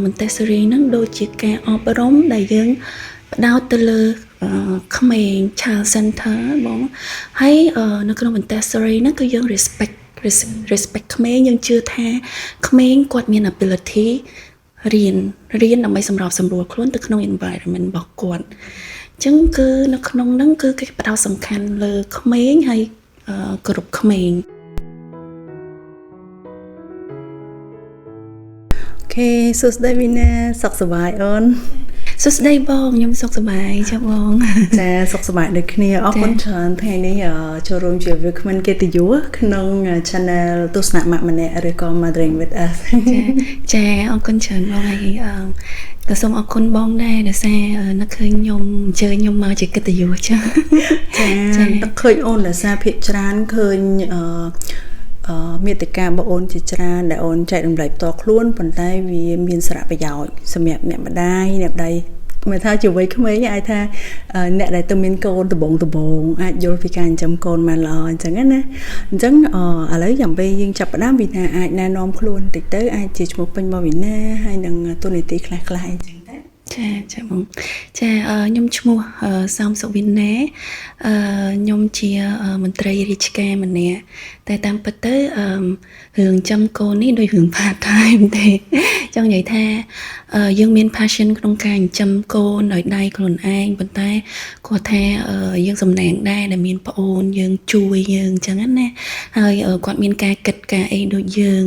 Montessori ហ្នឹងដូចជាការអប់រំដែលយើងផ្ដោតទៅលើក្មេង child center បងហើយនៅក្នុង Montessori ហ្នឹងគឺយើង respect ក្មេងយើងជឿថាក្មេងគាត់មាន ability រៀនដើម្បីសម្របសម្រួលខ្លួនទៅក្នុង environment របស់គាត់អញ្ចឹងគឺនៅក្នុងហ្នឹងគឺគេផ្ដោតសំខាន់លើក្មេងហើយគ្រប់ក្មេងអូខេសួស្តីវីណាសុខសប្បាយអូនសួស្តីបងខ្ញុំសុខសប្បាយចាបងចាសុខសប្បាយដូចគ្នាអរគុណច្រើនថ្ងៃនេះចូលរួមជាវាគ្មិនកិត្តិយសក្នុង channel ទស្សនៈម៉ាក់ម្នាក់ឬក៏ Mothering with Us ចាអរគុណច្រើនបងហើយក៏សូមអរគុណបងដែរដែលសារនឹកឃើញខ្ញុំអញ្ជើញខ្ញុំមកជាកិត្តិយសចានឹកឃើញអូនដែលសារភាគច្រើនឃើញមេតិកាបងអូនជាច្រើនដែលអូនចែករំលែកផ្ទាល់ខ្លួនប៉ុន្តែវាមានសារៈប្រយោជន៍សម្រាប់អ្នកម្ដាយអ្នកម្ដាយមកថាជាវ័យក្មេងអាចថាអ្នកដែលទៅមានកូនដំបងអាចយល់ពីការចិញ្ចឹមកូនបានល្អអញ្ចឹងណាអញ្ចឹងឥឡូវយ៉ាងពេលយើងចាប់ផ្ដើមវីណាអាចណែនាំខ្លួនបន្តិចទៅអាចជាឈ្មោះពេញរបស់វីណាហើយនឹងតួនាទីខ្លះៗអញ្ចឹងចាបងចាខ្ញុំឈ្មោះសំសុវិណាខ្ញុំជាមន្ត្រីរាជការម្នាក់តែតាមពិតទៅរឿងចាំកូននេះដូចរឿង part time ទេចង់និយាយថាយើងមាន passion ក្នុងការចិញ្ចឹមកូនដោយដៃខ្លួនឯងប៉ុន្តែគាត់ថាយើងសំណាងដែរដែលមានប្អូនយើងជួយយើងអញ្ចឹងណាហើយគាត់មានការគិតការអីដូចយើង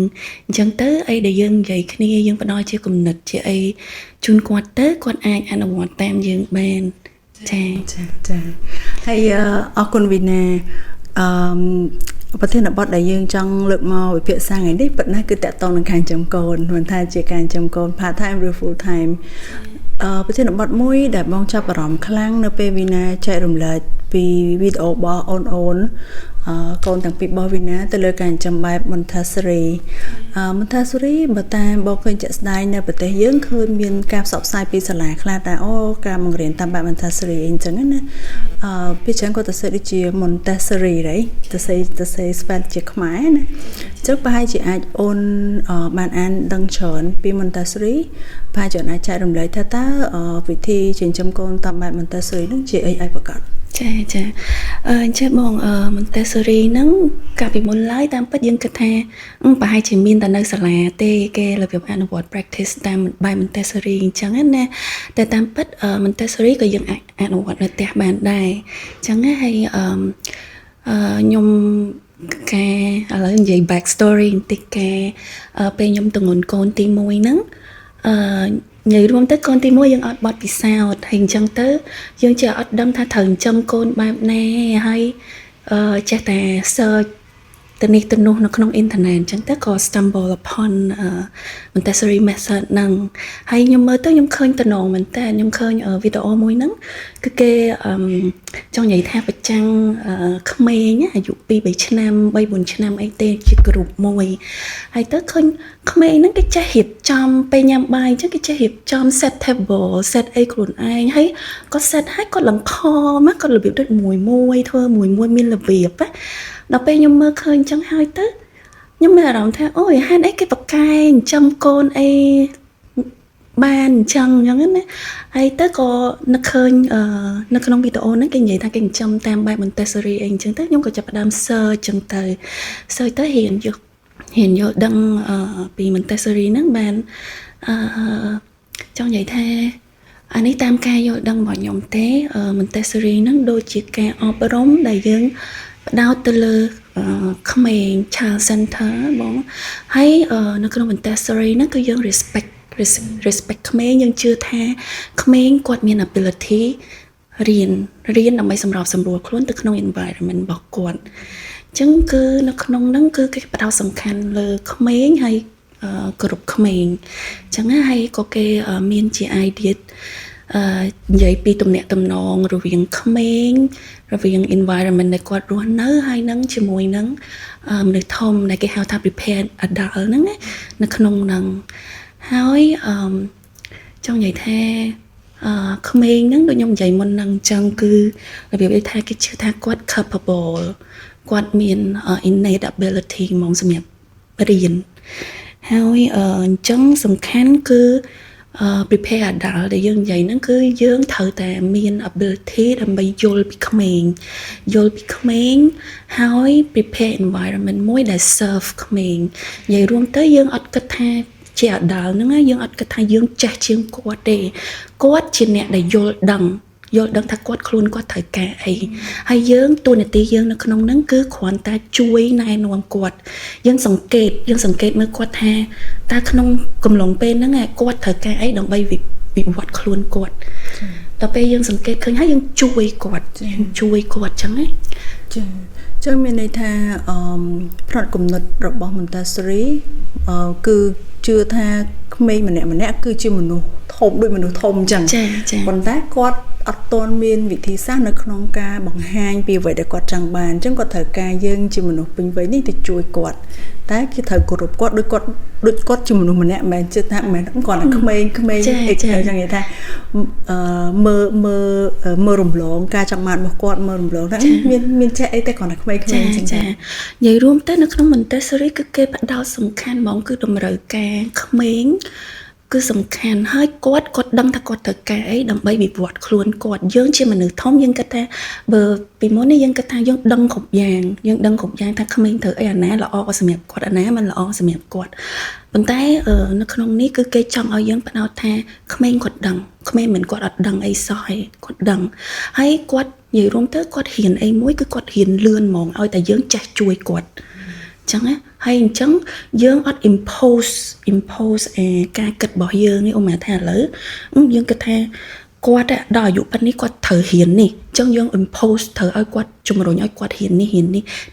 អញ្ចឹងទៅអីដែលយើងនិយាយគ្នាយើងផ្ដល់ជាគំនិតជាអីជូនគាត់ទៅគាត់អាចអនុវត្តតាមយើងបានចាហើយអរគុណវីណាប្រធានបទដែលយើងចង់លើកមកវិភាគសាថ្ងៃនេះពិតណាស់គឺតកតងនឹងការចិញ្ចឹមកូនមិនថាជាការចិញ្ចឹមកូន part time ឬ full time ប្រធានបទមួយដែលបងចាប់អារម្មណ៍ខ្លាំងនៅពេលវីណាចែករំលែកពីវីដេអូរបស់អូនៗកូនទាំងពីររបស់វីណាទៅលើការចិញ្ចឹមបែប Montessori បើតាមបងឃើញជាក់ស្ដែងនៅប្រទេសយើងឃើញមានការផ្សព្វផ្សាយពីសាលាខ្លះតែការបង្រៀនតាមបែប Montessori អីចឹងណាពីច្រើនគាត់ទៅសេដូចជា Montessori ទៅសេស្វែជាខ្មែរណាអញ្ចឹងប្រហែលជាអាចអូនបានអានដឹងច្រើនពី Montessori ប្រហែលជាអាចចែករំលែកថាតើវិធីចិញ្ចឹមកូនតាមបែប Montessori នឹងជាអីប្រកាសចាអញ្ចឹងបង Montessori ហ្នឹងកាលពីមុនឡើយតាមពិតយើងគិតថាប្រហែលជាមានតែនៅសាលាទេគេរបៀបអនុវត្ត practice តាមបែប Montessori អញ្ចឹងណាតែតាមពិត Montessori ក៏យើងអនុវត្តនៅផ្ទះបានដែរអញ្ចឹងហើយខ្ញុំឥឡូវនិយាយ back story បន្តិចពេលខ្ញុំទម្ងន់កូនទី1ហ្នឹងនិយាយរួមទៅកូនទី1យើងអត់បត់ពិសោធន៍ហើយអញ្ចឹងទៅយើងចេះអត់ដឹងថាត្រូវចិញ្ចឹមកូនបែបណាហើយចេះតែ search ទៅនេះទៅនោះនៅក្នុងអ៊ីនធឺណិតអញ្ចឹងទៅក៏ stumble upon Montessori method ហ្នឹងហើយខ្ញុំមើលទៅខ្ញុំឃើញតំណងមែនតើខ្ញុំឃើញវីដេអូមួយហ្នឹងគឺគេចង់និយាយថាប្រចាំងក្មេងអាយុ 2-3 ឆ្នាំ 3-4 ឆ្នាំអីទេជាក្រុមមួយហើយទៅឃើញក្មេងហ្នឹងគេចេះរៀបចំពេលញ៉ាំបាយអញ្ចឹងគេចេះរៀបចំ set table set អីខ្លួនឯងហើយគាត់ set ឲ្យគាត់លំខមកគាត់របៀបដូចមួយធ្វើមួយមានរបៀបណាដល់ពេលខ្ញុំមើលឃើញអញ្ចឹងហើយទៅខ្ញុំមានអារម្មណ៍ថាអូយហេតុអីគេបកែចិញ្ចឹមកូនអីបានអញ្ចឹងណាហើយទៅក៏នឹកឃើញនៅក្នុងវីដេអូហ្នឹងគេនិយាយថាគេចិញ្ចឹមតាមបែប Montessori អីអញ្ចឹងទៅខ្ញុំក៏ចាប់ផ្ដើម search អញ្ចឹងទៅ search ទៅហ៊ានយល់ដឹងពី Montessori ហ្នឹងបានចង់និយាយថាអានេះតាមការយល់ដឹងរបស់ខ្ញុំទេ Montessori ហ្នឹងដូចជាការអប់រំដែលយើងផ្ដោតទៅលើក្មេង child center បងហើយនៅក្នុង Montessori ហ្នឹងគឺយើង respect ក្មេងយើងជឿថាក្មេងគាត់មាន ability រៀនដើម្បីសម្របសម្រួលខ្លួនទៅក្នុង environment របស់គាត់អញ្ចឹងគឺនៅក្នុងហ្នឹងគឺគេផ្ដោតសំខាន់លើក្មេងហើយគ្រប់ក្មេងអញ្ចឹងហើយក៏គេមានជា idea និយាយពីទំនាក់ទំនងរវាងក្មេងរវាង environment ដែលគាត់រស់នៅហើយនឹងជាមួយនឹងមនុស្សធំដែលគេហៅថា prepared adult ហ្នឹងនៅក្នុងហ្នឹងហើយចង់និយាយថាក្មេងហ្នឹងដូចខ្ញុំនិយាយមុនហ្នឹងអញ្ចឹងគឺរបៀបដូចថាគេជឿថាគាត់ capable គាត់មាន innate ability ហ្មងសម្រាប់រៀន ហើយចឹងសំខាន់គឺ prepare adult ដែលយើងនិយាយហ្នឹងគឺយើងត្រូវតែមាន ability ដើម្បីយល់ពីក្មេងហើយ prepare environment មួយដែល serve ក្មេងនិយាយរួមទៅយើងអត់គិតថាជា adult ហ្នឹងយើងអត់គិតថាយើងចេះជាងគាត់ទេគាត់ជាអ្នកដែលយល់ដឹងថាគាត់ខ្លួនគាត់ត្រូវការអីហើយយើងតួនាទីយើងនៅក្នុងហ្នឹងគឺគ្រាន់តែជួយណែនាំគាត់យើងសង្កេតមើលគាត់ថាតើក្នុងកំឡុងពេលហ្នឹងគាត់ត្រូវការអីដើម្បីវិវត្តខ្លួនគាត់ដល់ពេលយើងសង្កេតឃើញហើយយើងជួយគាត់ចឹងណាចាចឹងមានន័យថាផ្នត់គំនិតរបស់ Montessori គឺជឿថាក្មេងម្នាក់គឺជាមនុស្សធំដូចមនុស្សធំចឹងប៉ុន្តែគាត់អត់ទាន់មានវិធីសាស្ត្រនៅក្នុងការបង្ហាញពីអ្វីដែលគាត់ចង់បានអញ្ចឹងគាត់ត្រូវការយើងជាមនុស្សពេញវ័យនេះទៅជួយគាត់តែគេត្រូវគោរពគាត់ដូចគាត់ជាមនុស្សម្នាក់មិនមែនជិតថាមិនមែនគាត់តែក្មេងអីចឹងនិយាយថាមើលរំលងការចង់បានរបស់គាត់មើលរំលងថាមានចេះអីតែគាត់តែក្មេងចឹងនិយាយរួមទៅនៅក្នុង Montessori គឺគេផ្ដោតសំខាន់ហ្មងគឺតម្រូវការក្មេងគឺសំខាន់ហើយគាត់ដឹងថាគាត់ត្រូវការអីដើម្បីវិវត្តខ្លួនគាត់យើងជាមនុស្សធំយើងគិតថាបើពីមុននេះយើងគិតថាយើងដឹងគ្រប់យ៉ាងថាក្មេងត្រូវអីអាណាល្អសម្រាប់គាត់អាណាមិនល្អសម្រាប់គាត់ប៉ុន្តែនៅក្នុងនេះគឺគេចង់ឲ្យយើងផ្ដោតថាក្មេងគាត់ដឹងក្មេងមិនគាត់អត់ដឹងអីសោះឯងគាត់ដឹងហើយគាត់និយាយរួមទៅគាត់ហ៊ានអីមួយគឺគាត់ហ៊ានលឿនហ្មងឲ្យតែយើងចេះជួយគាត់ចឹងណាហើយអញ្ចឹងយើងអត់ impose ការគិតរបស់យើងនេះឧមាថាឥឡូវយើងគិតថាគាត់ដល់អាយុប៉ុណ្នេះគាត់ត្រូវហ៊ាននេះអញ្ចឹងយើង impose ត្រូវឲ្យគាត់ជំរុញឲ្យគាត់ហ៊ាននេះ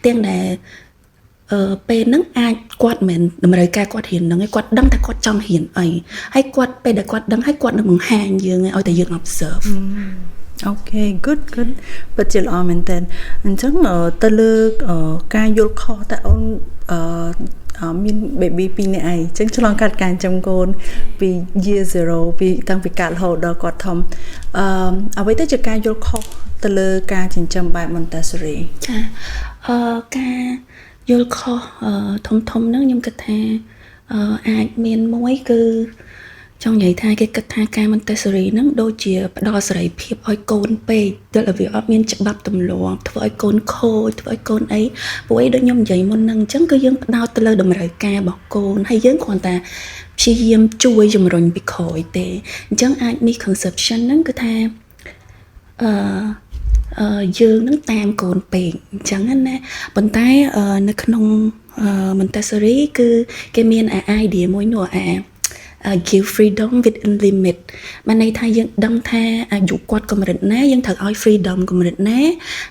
ទាំងដែលពេលហ្នឹងអាចគាត់មិនតម្រូវការគាត់ហ៊ានហ្នឹងឯងគាត់ដឹងថាគាត់ចង់ហ៊ានអីហើយគាត់ពេលដែលគាត់ដឹងហើយគាត់នឹងបង្ហាញយើងឲ្យតែយើង observe Okay, good. ពិតជាល្អមែនតើអញ្ចឹងទៅលើការយល់ខុសតើអូនមាន baby 2នាក់ឯងអញ្ចឹងឆ្លងកាត់ការចិញ្ចឹមកូនពី year 0 ពីតាំងពីកើតរហូតដល់គាត់ធំអ្វីទៅជាការយល់ខុសទៅលើការចិញ្ចឹមបែប Montessori ចាការយល់ខុសធំហ្នឹងខ្ញុំគិតថាអាចមានមួយគឺចង់និយាយថាគេគិតថាការ Montessori ហ្នឹងដូចជាផ្ដល់សេរីភាពឲ្យកូនពេកដែលវាអត់មានច្បាប់ទម្លាប់ធ្វើឲ្យកូនខូចធ្វើឲ្យកូនអីព្រោះអីដូចខ្ញុំនិយាយមុនហ្នឹងអញ្ចឹងគឺយើងផ្ដោតទៅលើតម្រូវការរបស់កូនហើយយើងគ្រាន់តែព្យាយាមជួយជំរុញពីក្រោយទេអញ្ចឹងអាច misconception ហ្នឹងគឺថាយើងនឹងតាមកូនពេកអញ្ចឹងណាប៉ុន្តែនៅក្នុង Montessori គឺគេមាន idea មួយនោះgive freedom within limit បានន័យថាយើងដឹងថាអាយុគាត់កម្រិតណាយើងត្រូវឲ្យ freedom កម្រិតណា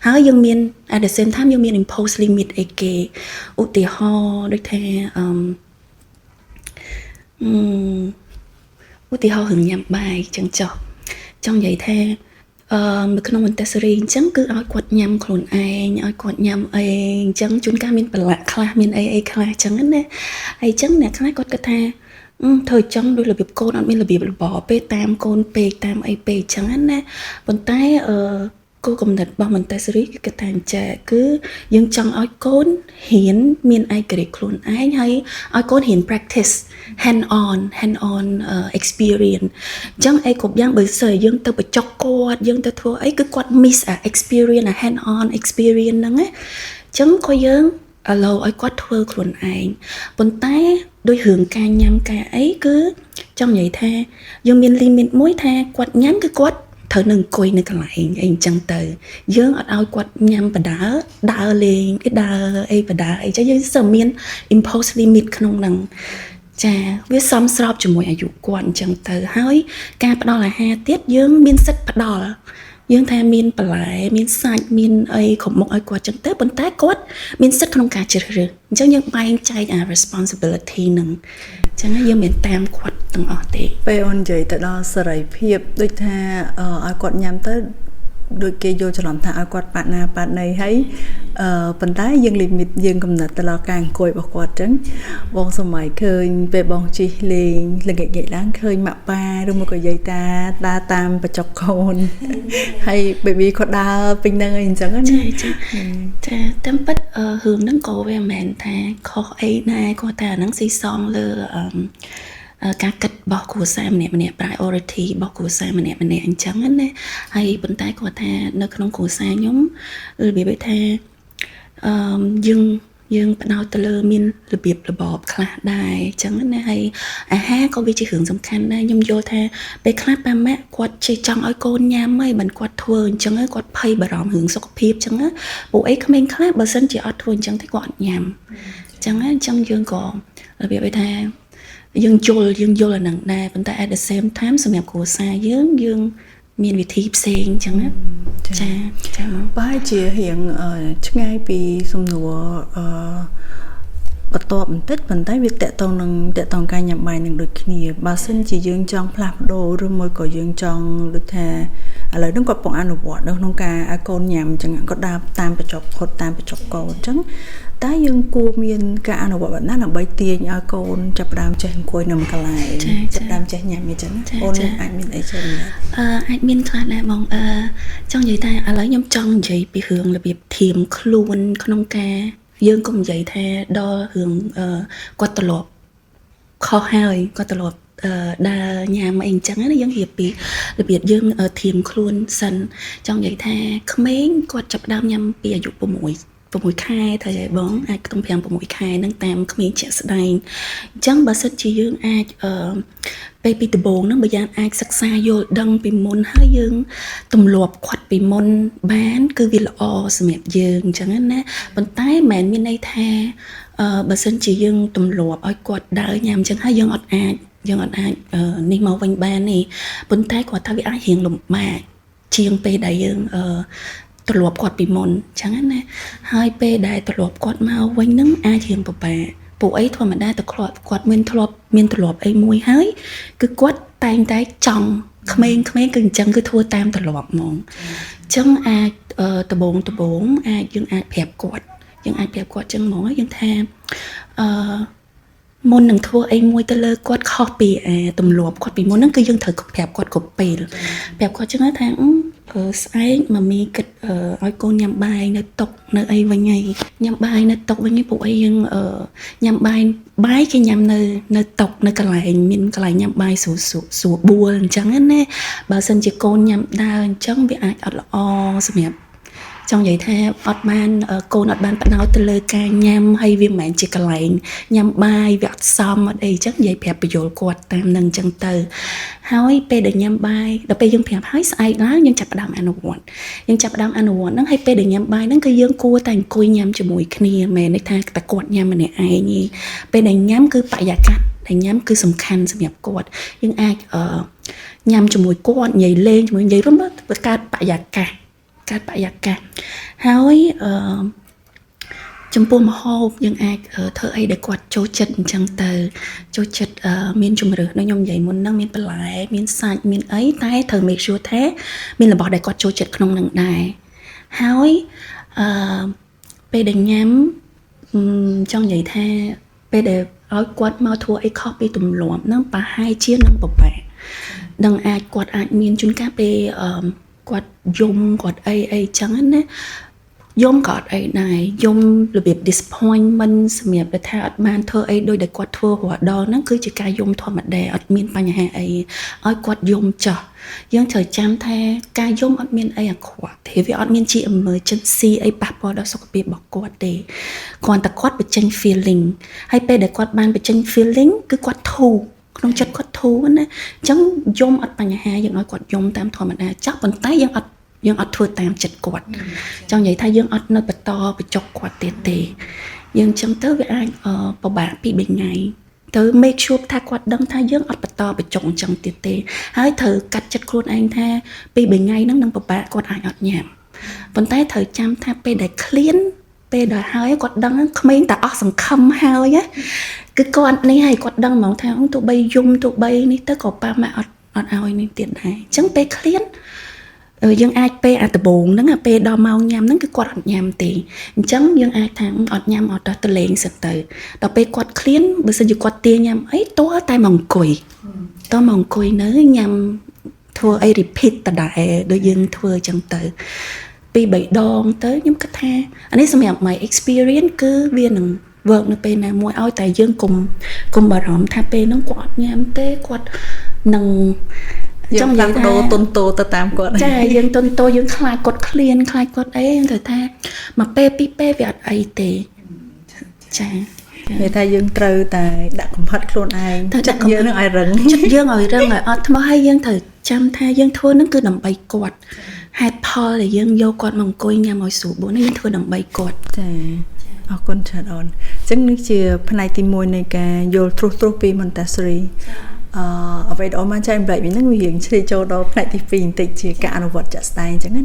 ហើយយើងមាន at the same time យើងមាន impose limit អីគេឧទាហរណ៍ដូចថាឧទាហរណ៍រឿងញ៉ាំបាយចឹងចុះចង់និយាយថានៅក្នុង Montessori អញ្ចឹងគឺឲ្យគាត់ញ៉ាំខ្លួនឯងឲ្យគាត់ញ៉ាំអីអញ្ចឹងជួនកាលមានប្រឡាក់ខ្លះមានអីខ្លះអញ្ចឹងណាហើយអញ្ចឹងអ្នកខ្លះគាត់គិតថាធ្វើចឹងដោយរបៀបកូនអត់មានរបៀបរបបពេកតាមកូនពេកតាមអីពេកចឹងណាប៉ុន្តែគោលគំនិតរបស់ Montessori គឺគេថាអញ្ចឹងគឺយើងចង់ឲ្យកូនហ៊ានមានឯករាជ្យខ្លួនឯងហើយឲ្យកូនហ៊ាន practice hand on experience អញ្ចឹងអីគ្រប់យ៉ាងបើសិនយើងទៅបញ្ចុកគាត់យើងទៅធ្វើអីគឺគាត់ miss experience hand on experience ហ្នឹងណាអញ្ចឹងក៏យើងឥឡូវឲ្យគាត់ធ្វើខ្លួនឯងប៉ុន្តែដោយរឿងការញ៉ាំការអីគឺចង់និយាយថាយើងមាន limit មួយថាគាត់ញ៉ាំគឺគាត់ត្រូវនឹងអង្គុយនៅកន្លែងអីអញ្ចឹងទៅយើងអត់ឲ្យគាត់ញ៉ាំបដើរលេងដើរអីបដើអីចឹងយើងសើមាន impose limit ក្នុងហ្នឹងចាវាសមស្របជាមួយអាយុគាត់អញ្ចឹងទៅហើយការផ្ដល់អាហារទៀតយើងមានសិទ្ធិផ្ដល់យើងថាមានបន្លែមានសាច់មានអីគ្រប់មុខឲ្យគាត់ចឹងទៅប៉ុន្តែគាត់មានសិទ្ធិក្នុងការជ្រើសរើសអញ្ចឹងយើងបែងចែកអា responsibility ហ្នឹងអញ្ចឹងយើងមិនតាមគាត់ទាំងអស់ទេពេលអូននិយាយទៅដល់សេរីភាពដូចថាឲ្យគាត់ញ៉ាំទៅ ដូចគេយកច្រឡំថាឲ្យគាត់ប៉ាត់ណាប៉ាត់ណីហើយប៉ុន្តែយើង limit យើងកំណត់ទៅលើការអង្គុយរបស់គាត់អញ្ចឹងបងសម័យឃើញពេលបងជិះលេងល្ងាចឡើងឃើញម៉ាក់ប៉ាឬមកក៏យាយតាដើរតាមបច្ចុកកូនហើយ baby គាត់ដើរពេញហ្នឹងអីអញ្ចឹងណាចាតាមពិតរឿងហ្នឹងក៏វាមិនមែនថាខុសអីដែរគាត់តែអាហ្នឹងស៊ីសងលើការគិតរបស់គ្រួសារម្នាក់ៗ priority របស់គ្រួសារម្នាក់ៗអញ្ចឹងណាហើយប៉ុន្តែគាត់ថានៅក្នុងគ្រួសារខ្ញុំរបៀបថាយើងផ្ដោតទៅលើមានរបៀបរបបខ្លះដែរអញ្ចឹងណាហើយអាហារក៏វាជារឿងសំខាន់ដែរខ្ញុំយល់ថាពេលខ្លះប៉ាម៉ាក់គាត់ជិះចង់ឲ្យកូនញ៉ាំហើយមិនគាត់ធ្វើអញ្ចឹងគាត់ភ័យបារម្ភរឿងសុខភាពអញ្ចឹងពួកអីក្មេងខ្លះបើសិនជាអត់ធ្វើអញ្ចឹងទេគាត់អត់ញ៉ាំអញ្ចឹងយើងក៏របៀបថាយើងយល់អាហ្នឹងដែរប៉ុន្តែ at the same time សម្រាប់គ្រួសារយើងមានវិធីផ្សេងអញ្ចឹងណាចាមកប្រហែលជារៀងឆ្ងាយពីសំណួរបន្ទាប់បន្តិចប៉ុន្តែវាតកតងការញ៉ាំបាយនឹងដូចគ្នាបើសិនជាយើងចង់ផ្លាស់ប្ដូរឬមួយក៏យើងចង់ដូចថាឥឡូវហ្នឹងគាត់ពងអនុវត្តនៅក្នុងការឲ្យកូនញ៉ាំអញ្ចឹងគាត់ដើរតាមបច្ចុប្បន្នខុតតាមបច្ចុប្បន្នកូនអញ្ចឹងតែយើងគួរមានការអនុវត្តបែបណាដើម្បីទាញឲ្យកូនចាប់ផ្ដើមចេះអង្គុយនៅមួយកន្លែងចាប់ផ្ដើមចេះញ៉ាំអញ្ចឹងអូនអាចមានអីចឹងអាចមានខ្លះដែរបងចង់និយាយថាឥឡូវខ្ញុំចង់និយាយពីរឿងរបៀបធៀមខ្លួនក្នុងការយើងកុំនិយាយថាដល់រឿងគាត់ត្រឡប់ខុសហើយគាត់ត្រឡប់ដើរញ៉ាំអីអញ្ចឹងណាយើងរៀបពីរបៀបយើងធៀមខ្លួនសិនចង់និយាយថាក្មេងគាត់ចាប់ដើមញ៉ាំពីអាយុ6ខែថាយបងអាចខ្ទង់5-6ខែហ្នឹងតាមក្មេងជាក់ស្ដែងអញ្ចឹងបើសិនជាយើងអាចពេលពីដំបូងហ្នឹងបើយ៉ាងអាចសិក្សាយល់ដឹងពីមុនហើយយើងទម្លាប់គាត់ពីមុនបានគឺវាល្អសម្រាប់យើងអញ្ចឹងណាប៉ុន្តែមិនមានន័យថាបើសិនជាយើងទម្លាប់ឲ្យគាត់ដើរញ៉ាំអញ្ចឹងហើយយើងអត់អាចនេះមកវិញបានទេប៉ុន្តែគាត់ថាវាអាចរៀងលំបាកជាងពេលដែលយើងទម្លាប់គាត់ពីមុនអញ្ចឹងណាហើយពេលដែលទម្លាប់គាត់មកវិញហ្នឹងអាចរៀងពិបាកពួកអីធម្មតាទៅគាត់មានទម្លាប់អីមួយហើយគឺគាត់តែងតែចង់ក្មេងគឺអញ្ចឹងគឺធ្វើតាមទម្លាប់ហ្មងអញ្ចឹងអាចដំបូងអាចយើងអាចប្រាប់គាត់អញ្ចឹងហ្មងយើងថាមុននឹងធ្វើអីមួយទៅលើគាត់ខុសពីទម្លាប់គាត់ពីមុនហ្នឹងគឺយើងត្រូវប្រាប់គាត់គ្រប់ពេលប្រាប់គាត់ចឹងថាស្អែកម៉ាមីគិតឲ្យកូនញ៉ាំបាយនៅតុនៅអីវិញហើយញ៉ាំបាយនៅតុវិញពួកអីយើងញ៉ាំបាយគេញ៉ាំនៅតុនៅកន្លែងមានកន្លែងញ៉ាំបាយស្រួលបួលអញ្ចឹងណាបើសិនជាកូនញ៉ាំដើរអញ្ចឹងវាអាចអត់ល្អសម្រាប់ចង់និយាយថាអត់បានកូនអត់បានផ្ដោតទៅលើការញ៉ាំហើយវាមិនមែនជាកន្លែងញ៉ាំបាយវាអត់សមអត់អីចឹងនិយាយប្រាប់បញ្យល់គាត់តាមនឹងចឹងទៅហើយពេលដែលញ៉ាំបាយដល់ពេលយើងប្រាប់ហើយស្អែកឡើងយើងចាប់ផ្ដើមអនុវត្តហ្នឹងហើយពេលដែលញ៉ាំបាយហ្នឹងគឺយើងគួរតែអង្គុយញ៉ាំជាមួយគ្នាមិនមែនថាតែគាត់ញ៉ាំម្នាក់ឯងទេពេលដែលញ៉ាំគឺបរិយាកាសដែលញ៉ាំគឺសំខាន់សម្រាប់គាត់យើងអាចញ៉ាំជាមួយគាត់និយាយលេងជាមួយនិយាយរួមទៅកើតបរិយាកាសហើយចំពោះម្ហូបយើងអាចធ្វើអីដែលគាត់ចូលចិត្តអញ្ចឹងទៅចូលចិត្តមានជំរឿសដូចខ្ញុំនិយាយមុនហ្នឹងមានបន្លែមានសាច់មានអីតែត្រូវ make sure ថាមានរបស់ដែលគាត់ចូលចិត្តក្នុងហ្នឹងដែរហើយពេលដែលញ៉ាំចង់និយាយថាពេលដែលឲ្យគាត់មកធ្វើអីខុសពីទម្លាប់ហ្នឹងប្រហែលជានឹងពិបាកដឹងគាត់អាចមានជួនកាលពេលគាត់យំគាត់អីចឹងណាយំក៏អត់អីដែរយំរបៀប disappointment សម្រាប់តែថាអត់បានធ្វើអីដោយដែលគាត់ធ្វើរហូតដល់ហ្នឹងគឺជាការយំធម្មតាអត់មានបញ្ហាអីឲ្យគាត់យំចោះយើងត្រូវចាំថាការយំអត់មានអីអាក្រក់ទេវាអត់មានជា emergency អីប៉ះពាល់ដល់សុខភាពរបស់គាត់ទេគ្រាន់តែគាត់បញ្ចេញ feeling ហើយពេលដែលគាត់បានបញ្ចេញ feeling គឺគាត់ធូរក្នុងចិត្តគាត់ធូរណាអញ្ចឹងយំអត់បញ្ហាយើងឲ្យគាត់យំតាមធម្មតាចាស់ប៉ុន្តែយើងអត់ធ្វើតាមចិត្តគាត់ចង់និយាយថាយើងអត់នៅបន្តបញ្ចុកគាត់ទៀតទេយើងអញ្ចឹងទៅវាអាចពិបាកពី3ថ្ងៃទៅ make sure ថាគាត់ដឹងថាយើងអត់បន្តបញ្ចុកអញ្ចឹងទៀតទេហើយត្រូវកាត់ចិត្តខ្លួនឯងថាពី3ថ្ងៃហ្នឹងនឹងពិបាកគាត់អាចអត់ញ៉ាំប៉ុន្តែត្រូវចាំថាពេលដែលឃ្លានពេលដែលហើយគាត់ដឹងក្មេងតែអស់សង្ឃឹមហើយណាគឺគាត់នេះហើយគាត់ដឹងហ្មងថាទោះបីយំទោះបីនេះទៅក៏ប៉ាម៉ាក់អត់ឲ្យនេះទៀតដែរអញ្ចឹងពេលឃ្លាន យើងអាចពេលអាដំបូងហ្នឹងអាពេលដល់ម៉ោងញ៉ាំហ្នឹងគឺគាត់អត់ញ៉ាំទេអញ្ចឹងយើងអាចថាអត់ញ៉ាំអត់ទៅលេងសិនទៅដល់ពេលគាត់ឃ្លានបើសិនជាគាត់ទាញ៉ាំអីតើតែមកអង្គុយនៅញ៉ាំធ្វើអី repeat ដដែលដូចយើងធ្វើអញ្ចឹងទៅពីរបីដងទៅខ្ញុំគិតថាអានេះសម្រាប់ my experience គឺវានឹង work នៅពេលណាមួយឲ្យតែយើងកុំបារម្ភថាពេលហ្នឹងគាត់អត់ញ៉ាំទេគាត់នឹងចាំនិយាយថាតូនតូទៅតាមគាត់ចាយើងតូនតូយើងខ្លាចគាត់ឃ្លានខ្លាចគាត់អីយើងត្រូវថាមួយពេលពីរពេលវាអត់អីទេចានិយាយថាយើងត្រូវតែដាក់កំហិតខ្លួនឯងចិត្តយើងនឹងឲ្យរឹងឲ្យអត់ថ្មហើយយើងត្រូវចាំថាយើងធ្វើហ្នឹងគឺដើម្បីគាត់ហេតុផលដែលយើងយកគាត់មកអង្គុយញ៉ាំឲ្យស្រួលបួននេះយើងធ្វើដើម្បីគាត់ចាអរគុណច្រើនអូនអញ្ចឹងនេះជាផ្នែកទី1នៃការយល់ត្រួសពី Montessori អ្វីដែលអូនបានចែកម្លែកវិញហ្នឹងវារៀងឆ្លៀតចូលដល់ផ្នែកទី2បន្តិចជាការអនុវត្តជាក់ស្ដែងអញ្ចឹងណា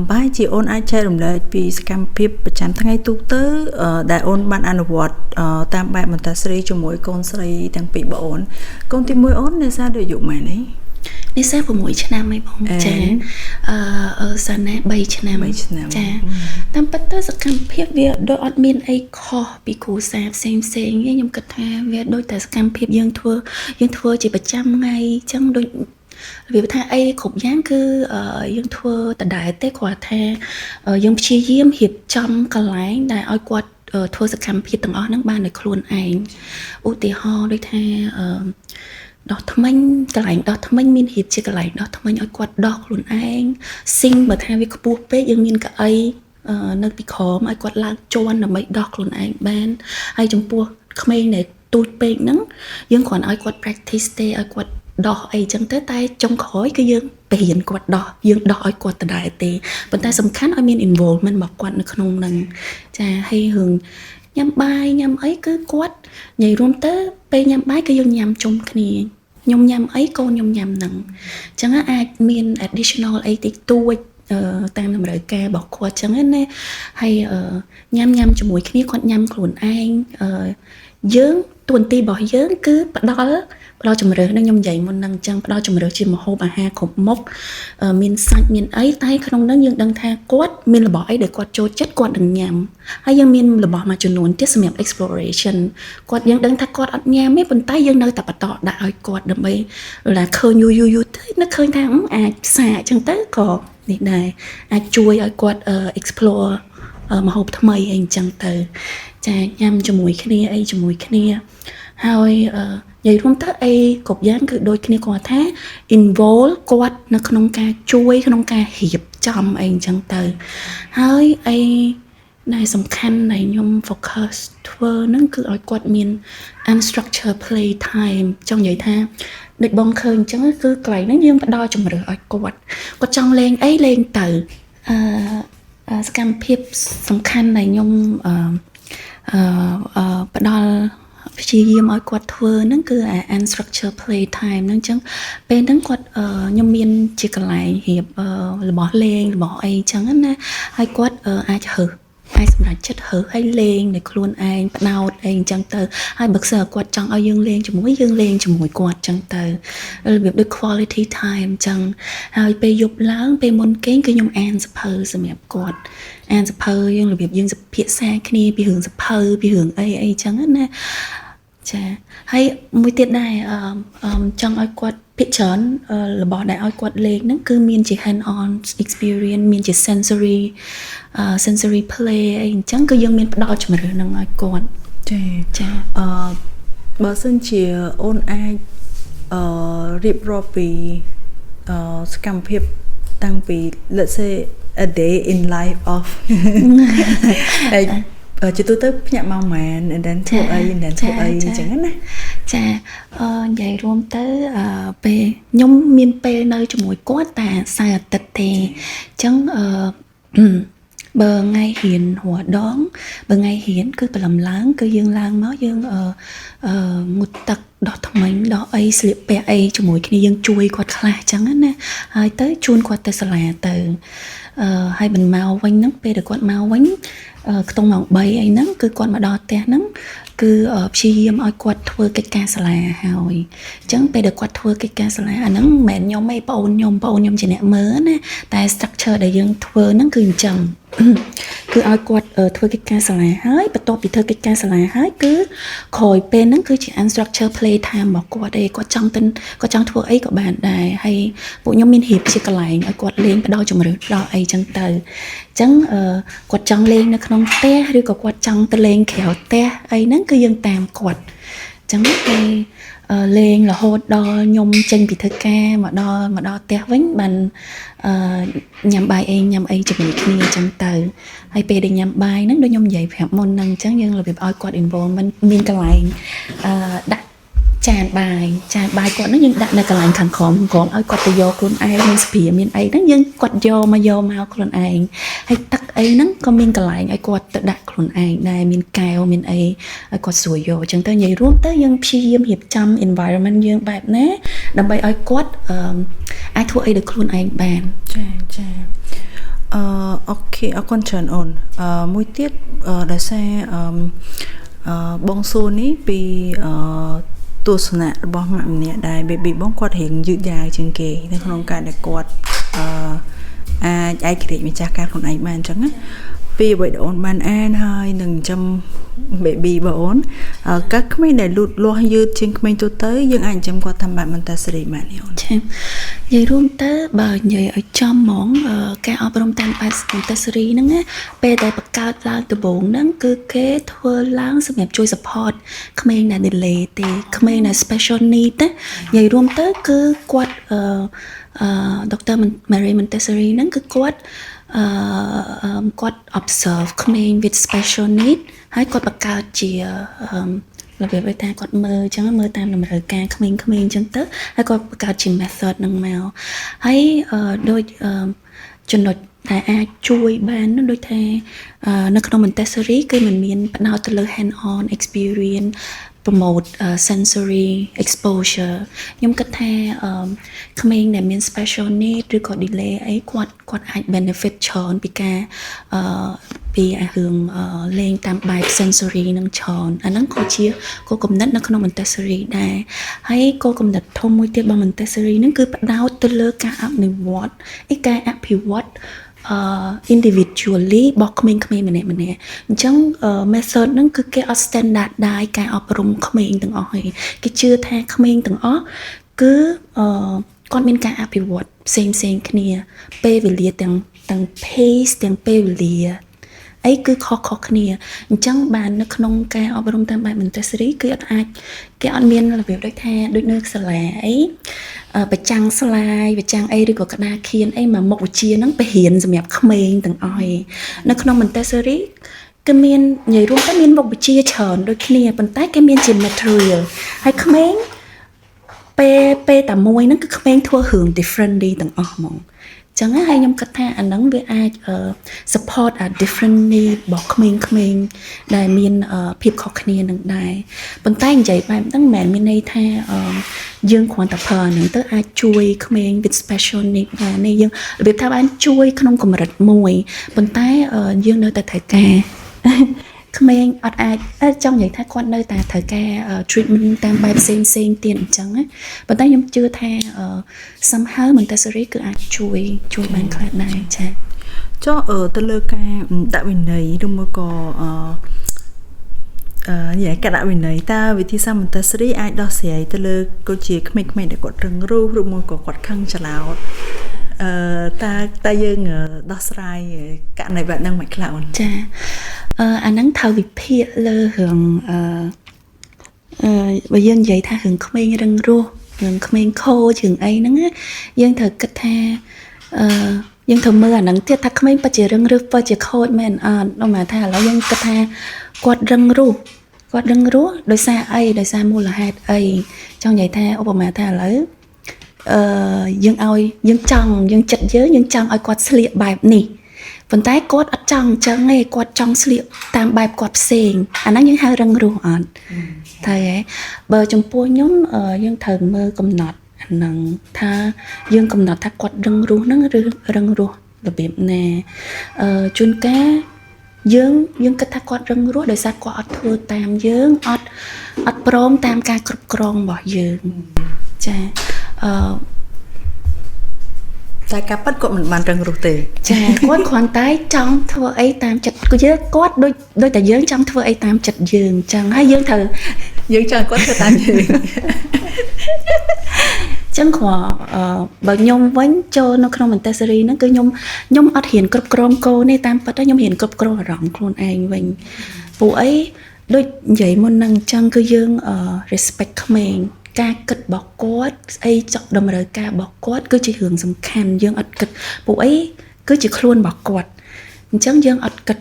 ប្រហែលជាអូនអាចចែករំលែកពីសកម្មភាពប្រចាំថ្ងៃទូទៅដែលអូនបានអនុវត្តតាមបែប Montessori ជាមួយកូនស្រីទាំងពីរបងអូនកូនទី1អូននេសាទដូចអាយុម៉ែននេះនេសាទ6ឆ្នាំហើយបងចាសាណា3ឆ្នាំចាតាមពិតទៅសកម្មភាពវាដូចអត់មានអីខុសពីគ្រូសាផ្សេងទេខ្ញុំគិតថាវាដូចតែសកម្មភាពយើងធ្វើជាប្រចាំថ្ងៃអញ្ចឹងដូចវាថាអីគ្រប់យ៉ាងគឺយើងធ្វើដដែលទេគ្រាន់ថាយើងព្យាយាមរៀបចំកន្លែងដែលឲ្យគាត់ធ្វើសកម្មភាពទាំងអស់ហ្នឹងបានដោយខ្លួនឯងឧទាហរណ៍ដូចថាដោះថ្មិញកន្លែងដោះថ្មិញមានរៀបជាកន្លែងដោះថ្មិញឲ្យគាត់ដោះខ្លួនឯងស៊ីងបើថាវាខ្ពស់ពេកយើងមានកៅអីនៅពីក្រោមឲ្យគាត់ឡើងជាន់ដើម្បីដោះខ្លួនឯងបានហើយចំពោះក្មេងដែលទូចពេកហ្នឹងយើងគ្រាន់ឲ្យគាត់ practice ទេឲ្យគាត់ដោះអីចឹងទៅតែចុងក្រោយគឺយើងបរៀនគាត់ដោះយើងដោះឲ្យគាត់ដដែលទេប៉ុន្តែសំខាន់ឲ្យមាន involvement របស់គាត់នៅក្នុងហ្នឹងចាហើយរឿងញ៉ាំបាយញ៉ាំអីគឺគាត់និយាយរួមទៅពេលញ៉ាំបាយគឺយើងញ៉ាំជុំគ្នាខ្ញុំញ៉ាំអីកូនខ្ញុំញ៉ាំហ្នឹងអញ្ចឹងអាចមាន additional អីតិចតួចតាមតម្រូវការរបស់គាត់អញ្ចឹងណាហើយញ៉ាំជាមួយគ្នាគាត់ញ៉ាំខ្លួនឯងយើងតួនាទីរបស់យើងគឺផ្ដល់ជំរឿសនឹងខ្ញុំនិយាយមុនហ្នឹងអញ្ចឹងផ្ដល់ជំរឿសជាម្ហូបអាហារគ្រប់មុខមានសាច់មានអីតែក្នុងហ្នឹងយើងដឹងថាគាត់មានរបស់អីដែលគាត់ចូលចិត្តគាត់នឹងញ៉ាំហើយយើងមានរបស់មួយចំនួនទៀតសម្រាប់ exploration គាត់យើងដឹងថាគាត់អត់ញ៉ាំទេប៉ុន្តែយើងនៅតែបន្តដាក់ឲ្យគាត់ដើម្បីlàឃើញយូរទៅនឹកឃើញថាអាចសាកអញ្ចឹងទៅក៏នេះដែរអាចជួយឲ្យគាត់ explore ម្ហូបថ្មីអីអញ្ចឹងទៅចាញ៉ាំជាមួយគ្នាអីជាមួយគ្នាហើយនិយាយរួមទៅអីគ្រប់យ៉ាងគឺដូចគ្នាគាត់ថា involve គាត់នៅក្នុងការជួយក្នុងការរៀបចំអីអញ្ចឹងទៅហើយអីដែលសំខាន់ដែលខ្ញុំ focus ធ្វើហ្នឹងគឺឲ្យគាត់មាន unstructured play time ចង់និយាយថាដូចបងឃើញអញ្ចឹងគឺកន្លែងហ្នឹងយើងផ្ដល់ជំរឿសឲ្យគាត់ចង់លេងអីលេងទៅសកម្មភាពសំខាន់ដែលខ្ញុំផ្ដល់ព្យាយាមឲ្យគាត់ធ្វើហ្នឹងគឺ unstructured play time ហ្នឹងអញ្ចឹងពេលហ្នឹងគាត់ខ្ញុំមានជាកន្លែងរៀបរបស់លេងរបស់អីអញ្ចឹងណាហើយគាត់អាចសម្រេចចិត្តឲ្យលេងដោយខ្លួនឯងផ្ដោតអីអញ្ចឹងទៅហើយបើសិនគាត់ចង់ឲ្យយើងលេងជាមួយយើងលេងជាមួយគាត់អញ្ចឹងទៅរបៀបដូច quality time អញ្ចឹងហើយពេលយប់ឡើងពេលមុនគេងគឺខ្ញុំអានសភៅសម្រាប់គាត់អានសភៅយើងរបៀបយើងពិភាក្សាគ្នាពីរឿងសភៅពីរឿងអីអញ្ចឹងណាចាហើយមួយទៀតដែរចង់ឲ្យគាត់ភាគច្រើនរបស់ដែលឲ្យគាត់លេងហ្នឹងគឺមានជា hand on experience មានជា sensory play អីអញ្ចឹងគឺយើងមានផ្ដល់ជំរឿនហ្នឹងឲ្យគាត់ចាបើសិនជាអូនអាចរៀបរាប់ពីសកម្មភាពតាំងពី let's say a day in life of ជាទូទៅភ្ញាក់មកម៉ែន and then ធ្វើអី and then ធ្វើអីអញ្ចឹងណាចានិយាយរួមទៅពេលខ្ញុំមានពេលនៅជាមួយគាត់តែសៅរ៍អាទិត្យទេអញ្ចឹងបើថ្ងៃរៀនរាល់ដងបើថ្ងៃរៀនគឺព្រលឹមឡើងគឺយើងឡើងមកយើងងូតទឹកដោះថ្មិញដោះអីស្លៀកពាក់អីជាមួយគ្នាយើងជួយគាត់ខ្លះអញ្ចឹងណាហើយទៅជូនគាត់ទៅសាលាទៅហើយបន្មកវិញហ្នឹងពេលដែលគាត់មកវិញខ្ទង់ម៉ោង3អីហ្នឹងគឺគាត់មកដល់ផ្ទះហ្នឹង គឺព្យាយាមឲ្យគាត់ធ្វើកិច្ចការសាលាហើយអញ្ចឹងពេលដែលគាត់ធ្វើកិច្ចការសាលាអាហ្នឹងមិនមែនខ្ញុំទេបងអូនខ្ញុំជាអ្នកមើលណាតែ structure ដែលយើងធ្វើហ្នឹងគឺអញ្ចឹង គឺឲ្យគាត់ធ្វើកិច្ចការសាលាហើយបន្ទាប់ពីធ្វើកិច្ចការសាលាហើយគឺក្រោយពេលហ្នឹងគឺជា unstructured play time របស់គាត់ឯងគាត់ចង់ធ្វើអីក៏បានដែរហើយពួកខ្ញុំមានរៀបជាកន្លែងឲ្យគាត់លេងផ្ដល់ជំរឿនដល់អីចឹងទៅអញ្ចឹងគាត់ចង់លេងនៅក្នុងផ្ទះឬក៏គាត់ចង់ទៅលេងក្រៅផ្ទះអីហ្នឹងគឺយើងតាមគាត់អញ្ចឹងពេលលេងរហូតដល់ខ្ញុំចេញពីធ្វើការមកដល់ផ្ទះវិញបានញ៉ាំបាយញ៉ាំអីជាមួយគ្នាអញ្ចឹងទៅហើយពេលដែលញ៉ាំបាយហ្នឹងដូចខ្ញុំនិយាយប្រាប់មុនហ្នឹងអញ្ចឹងយើងរបៀបឲ្យគាត់ involvement មានកន្លែងដាក់ចានបាយគាត់ហ្នឹងយើងដាក់នៅកន្លែងខាងក្រោមឲ្យគាត់ទៅយកខ្លួនឯងមានស្ព្រាមានអីហ្នឹងយើងគាត់យកមកខ្លួនឯងហើយទឹកអីហ្នឹងក៏មានកន្លែងឲ្យគាត់ទៅដាក់ខ្លួនឯងដែរមានកែវមានអីឲ្យគាត់ស្រួលយកអញ្ចឹងទៅនិយាយរួមទៅយើងព្យាយាមរៀបចំ environment យើងបែបណាដើម្បីឲ្យគាត់អាចធ្វើអីដោយខ្លួនឯងបានចាអូខេអរគុណច្រើនអូនមួយទៀតដោយសារបងសួរនេះពីទស្សនៈរបស់ម៉ាក់ម្នាក់ដែរ baby បងគាត់រៀងយឺតយ៉ាវជាងគេនៅក្នុងការដែលគាត់អាចឯករាជ្យម្ចាស់ការខ្លួនឯងបានអញ្ចឹងណាពីអ្វីដែលអូនបានអានហើយនឹងចាំ baby បងអូនកាត់ក្មេងដែលលូតលាស់យឺតជាងក្មេងទូទៅយើងអាចចាំគាត់តាមបែប Montessori បានទេអូនចានិយាយរួមទៅបើនិយាយឲ្យចំហ្មងការអប់រំតាមបែប Montessori ហ្នឹងណាពេលដែលបង្កើតឡើងដំបូងហ្នឹងគឺគេធ្វើឡើងសម្រាប់ជួយ support ក្មេងដែល delay ទេក្មេងដែល special need ណានិយាយរួមទៅគឺគាត់Dr. Mary Montessori ហ្នឹងគឺគាត់observe ក្មេង with special need ហើយគាត់បង្កើតជារបៀបថាគាត់មើលអញ្ចឹងមើលតាមតម្រូវការក្មេងៗអញ្ចឹងទៅហើយគាត់បង្កើតជា method ហ្នឹងមកហើយដូចចំណុចដែលអាចជួយបានដូចថានៅក្នុង Montessori គឺมันមានផ្ដោតទៅលើ hand on experience promote sensory exposure ខ្ញុំគិតថាក្មេងដែលមាន special need ឬក៏ delay អីគាត់អាច benefit ច្រើនពីការពីរឿងលេងតាមបែប sensory នឹងច្រើនអាហ្នឹងក៏ជាគោលគំនិតនៅក្នុង Montessori ដែរហើយគោលគំនិតធំមួយទៀតរបស់ Montessori ហ្នឹងគឺផ្ដោតទៅលើការអភិវឌ្ឍindividually របស់ក្មេងៗម្នាក់អញ្ចឹង method ហ្នឹងគឺគេអត់ standard ដែរការអប់រំក្មេងទាំងអស់ទេគេជឿថាក្មេងទាំងអស់គឺគាត់មានការអភិវឌ្ឍផ្សេងគ្នាពេលវេលាទាំង pace ទាំងពេលវេលាអីគឺខុសគ្នាអញ្ចឹងបាននៅក្នុងការអប់រំតាមបែប Montessori គឺគេអត់មានរបៀបដូចថាដូចនៅសាលាអីប្រចាំងស្លាយប្រចាំងអីឬក៏ក្តារខៀនអីមកមុខវិជ្ជាហ្នឹងទៅរៀនសម្រាប់ក្មេងទាំងអស់ឯងនៅក្នុង Montessori គឺមាននិយាយរួមទៅមានមុខវិជ្ជាច្រើនដូចគ្នាប៉ុន្តែគេមានជា material ហើយក្មេងពេលតែមួយហ្នឹងគឺក្មេងធ្វើរឿង differently ទាំងអស់ហ្មងចឹងហើយខ្ញុំគិតថាអាហ្នឹងវាអាច support a different need របស់ក្មេងៗដែលមានភាពខុសគ្នានឹងដែរប៉ុន្តែនិយាយបែបហ្នឹងមិនមែនមានន័យថាយើងគ្រាន់តែប្រើហ្នឹងទៅអាចជួយក្មេង with special need បាននេះយើងរបៀបថាបានជួយក្នុងកម្រិតមួយប៉ុន្តែយើងនៅតែត្រូវការក្មេងអត់អាចចង់និយាយថាគាត់នៅតែត្រូវការ treatment តាមបែបផ្សេងទៀតអញ្ចឹងណាប៉ុន្តែខ្ញុំជឿថា somehow Montessori គឺអាចជួយបានខ្លះដែរចាចុះទៅលើការដាក់វិន័យឬមួយក៏និយាយការដាក់វិន័យតើវិធីសាស្ត្រ Montessori អាចដោះស្រាយទៅលើក៏ជាក្មេងៗដែលគាត់រឹងរូសឬមួយក៏គាត់ខឹងច្រឡោតតើយើងដោះស្រាយករណីបែបហ្នឹងមិនខ្លះអូនចាអាហ្នឹងត្រូវវិភាគលើរឿងបើយើងនិយាយថារឿងក្មេងរឹងរូសរឿងក្មេងខូចរឿងអីហ្នឹងយើងត្រូវគិតថាយើងត្រូវមើលអាហ្នឹងទៀតថាក្មេងពិតជារឹងរូសពិតជាខូចមែនអត់ដល់មកថាឥឡូវយើងគិតថាគាត់រឹងរូសដោយសារអីដោយសារមូលហេតុអីចង់និយាយថាឧបមាថាឥឡូវយើងចង់ឲ្យគាត់ស្លៀកបែបនេះប៉ុន្តែគាត់អត់ចង់អញ្ចឹងទេគាត់ចង់ស្លៀកតាមបែបគាត់ផ្សេងអាហ្នឹងយើងហៅរឹងរូសអត់តែបើចំពោះខ្ញុំយើងត្រូវមើលកំណត់អាហ្នឹងថាយើងកំណត់ថាគាត់រឹងរូសហ្នឹងឬរឹងរូសរបៀបណាជួនកាល យើងគិតថាគាត់រឹងរូសដោយសារគាត់អត់ធ្វើតាមយើងអត់ព្រមតាមការគ្រប់គ្រងរបស់យើងចាតែការប៉ັດគាត់មិនបានរឹងរូសទេចាគាត់គ្រាន់តែចង់ធ្វើអីតាមចិត្តយើងគាត់ដូចតែយើងចង់ធ្វើអីតាមចិត្តយើងអញ្ចឹងហើយយើងត្រូវយើងចង់គាត់ធ្វើតាមយើងចឹងគ្រាន់បើខ្ញុំវិញចូលនៅក្នុង Montessori ហ្នឹងគឺខ្ញុំអត់ហ៊ានគ្រប់គ្រងកូនទេតាមពិតខ្ញុំហ៊ានគ្រប់គ្រងអារម្មណ៍ខ្លួនឯងវិញពួកអីដូចនិយាយមុនហ្នឹងអញ្ចឹងគឺយើងrespect ក្មេងការគិតរបស់គាត់ស្អីចង់តម្រូវការរបស់គាត់គឺជារឿងសំខាន់យើងអត់គិតពួកអីគឺជាខ្លួនរបស់គាត់អញ្ចឹងយើងអត់គិត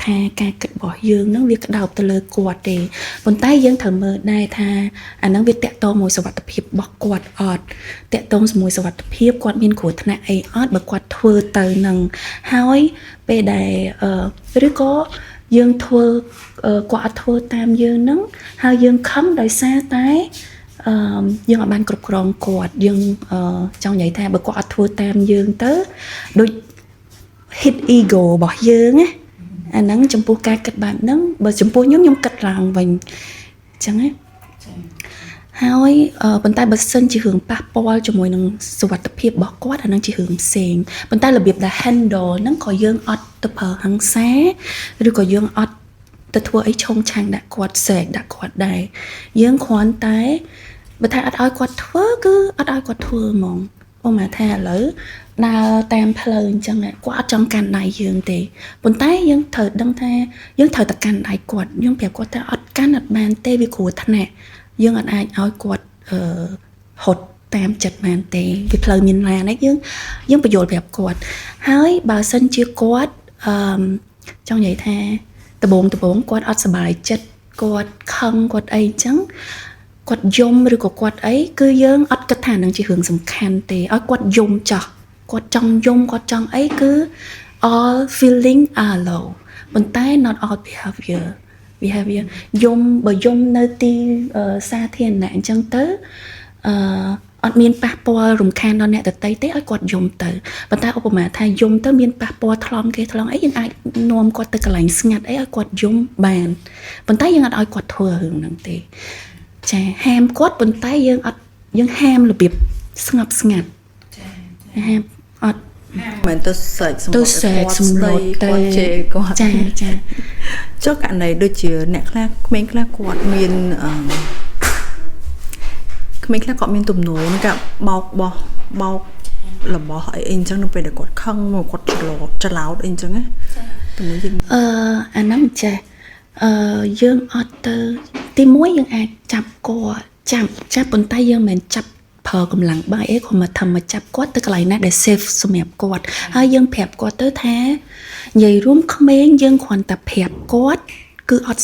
ថាការគិតរបស់យើងហ្នឹងវាក្តោបទៅលើគាត់ទេប៉ុន្តែយើងត្រូវមើលដែរថាអាហ្នឹងវាតកតងមួយសុវត្ថិភាពរបស់គាត់អត់តកតងជាមួយសុវត្ថិភាពគាត់មានគ្រោះថ្នាក់អីអត់បើគាត់ធ្វើទៅនឹងហើយពេលដែលឬក៏យើងធ្វើគាត់អត់ធ្វើតាមយើងហ្នឹងហើយយើងខំដោយសារតែយើងអត់បានគ្រប់គ្រងគាត់យើងចង់និយាយថាបើគាត់អត់ធ្វើតាមយើងទៅដូច hit ego របស់យើងណាអាហ្នឹងចំពោះការគិតបែបហ្នឹងបើចំពោះខ្ញុំគិតឡើងវិញអញ្ចឹងណាហើយប៉ុន្តែបើសិនជារឿងប៉ះពាល់ជាមួយនឹងសុវត្ថិភាពរបស់គាត់អាហ្នឹងជារឿងផ្សេងប៉ុន្តែរបៀបដែល handle ហ្នឹងក៏យើងអត់ទៅប្រើហិង្សាឬក៏យើងអត់ទៅធ្វើអីឆុងឆាំងដាក់គាត់ស្រែកដាក់គាត់ដែរយើងគ្រាន់តែបើថាអត់ឲ្យគាត់ធ្វើគឺអត់ឲ្យគាត់ធ្វើហ្មងអូម៉ាថាឥឡូវដើរតាមផ្លូវអញ្ចឹងគាត់អត់ចង់កាន់ដៃយើងទេប៉ុន្តែយើងត្រូវដឹងថាយើងត្រូវតែកាន់ដៃគាត់យើងប្រាប់គាត់ថាអត់កាន់អត់បានទេវាគ្រោះថ្នាក់យើងអត់អាចឲ្យគាត់ហត់តាមចិត្តបានទេវាផ្លូវមានឡានហ្នឹងយើងបញ្យល់ប្រាប់គាត់ហើយបើសិនជាគាត់ចង់និយាយថាដំបងគាត់អត់សុបាយចិត្តគាត់ខឹងគាត់អីអញ្ចឹងគាត់យំឬក៏គាត់អីគឺយើងអត់គិតថានឹងជារឿងសំខាន់ទេឲ្យគាត់យំចោះគាត់ចង់យំគាត់ចង់អីគឺ all feeling are low ប៉ុន្តែ not all behavior យំបើយំនៅទីសាធារណៈអញ្ចឹងទៅអត់មានប៉ះពាល់រំខានដល់អ្នកដទៃទេឲ្យគាត់យំទៅប៉ុន្តែឧបមាថាយំទៅមានប៉ះពាល់ថ្លង់គេថ្លង់អីយើងអាចនាំគាត់ទៅកន្លែងស្ងាត់អីឲ្យគាត់យំបានប៉ុន្តែយើងអត់ឲ្យគាត់ធ្វើរឿងហ្នឹងទេចាហាមគាត់ប៉ុន្តែយើងហាមរបៀបស្ងប់ស្ងាត់ចាហាមអត់មិនទៅស្រែកសម្លុតគាត់ជេរគាត់ចាចុះករណីដូចជាអ្នកខ្លះក្មេងខ្លះគាត់មានក្មេងខ្លះគាត់មានទំនួលនឹងការបោករបស់អីអញ្ចឹងនៅពេលដែលគាត់ខឹងមកគាត់ច្រឡោតអីអញ្ចឹងណាទំនួលយើងអាហ្នឹងចាយើងអត់ទៅទីមួយយើងអាចចាប់គាត់ចាប់ប៉ុន្តែយើងមិនចាប់ប្រើកម្លាំងបាយអីគ្រាន់តែមកចាប់គាត់ទៅកន្លែងណាដែល safe សម្រាប់គាត់ហើយយើងប្រាប់គាត់ទៅថានិយាយរួមក្មេងយើងគ្រាន់តែប្រាប់គាត់គឺអត់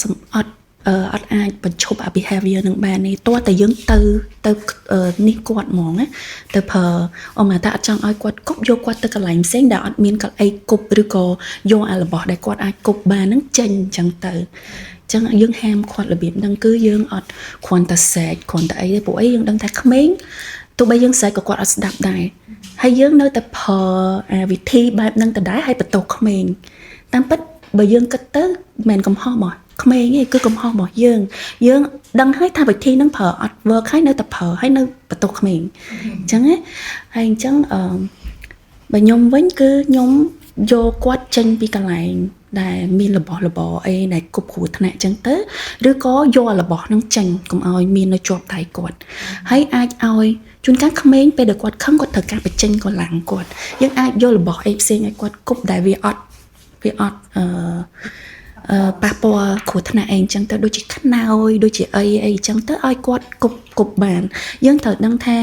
អាចបញ្ឈប់ behavior នឹងបានទេតោះតែយើងទៅនេះគាត់ហ្មងណាទៅប្រើអមតាអត់ចង់ឲ្យគាត់គប់យកគាត់ទៅកន្លែងផ្សេងដែលអត់មានកៅអីគប់ឬក៏យកអារបស់ដែលគាត់អាចគប់បានហ្នឹងចេញអញ្ចឹងទៅអញ្ចឹងយើងហាមគាត់របៀបហ្នឹងគឺយើងអត់គ្រាន់តែស្រែកគ្រាន់តែអីទេពួកអីយើងដឹងថាក្មេងទោះបីយើងស្រែកក៏គាត់អត់ស្ដាប់ដែរហើយយើងនៅតែប្រើវិធីបែបហ្នឹងដដែលឲ្យបន្ទោសក្មេងតាមពិតបើយើងគិតទៅមិនមែនកំហុសរបស់ក្មេងឯងគឺកំហុសរបស់យើងដឹងហើយថាវិធីហ្នឹងប្រើអត់ work ហើយនៅតែប្រើហើយនៅបន្ទោសក្មេងអញ្ចឹងណាហើយអញ្ចឹងបើខ្ញុំវិញគឺខ្ញុំយកគាត់ចេញពីកន្លែងដែលមានរបស់របរអីដែលគប់គ្រោះថ្នាក់អញ្ចឹងទៅឬក៏យករបស់ហ្នឹងចេញកុំឲ្យមាននៅជាប់ដៃគាត់ហើយអាចឲ្យជួនកាលក្មេងពេលដែលគាត់ខឹងគាត់ត្រូវការបញ្ចេញកម្លាំងគាត់យើងអាចយករបស់អីផ្សេងឲ្យគាត់គប់ដែលវាអត់ប៉ះពាល់គ្រោះថ្នាក់អីអញ្ចឹងទៅដូចជាខ្នើយដូចជាអីអញ្ចឹងទៅឲ្យគាត់គប់បានយើងត្រូវដឹងថា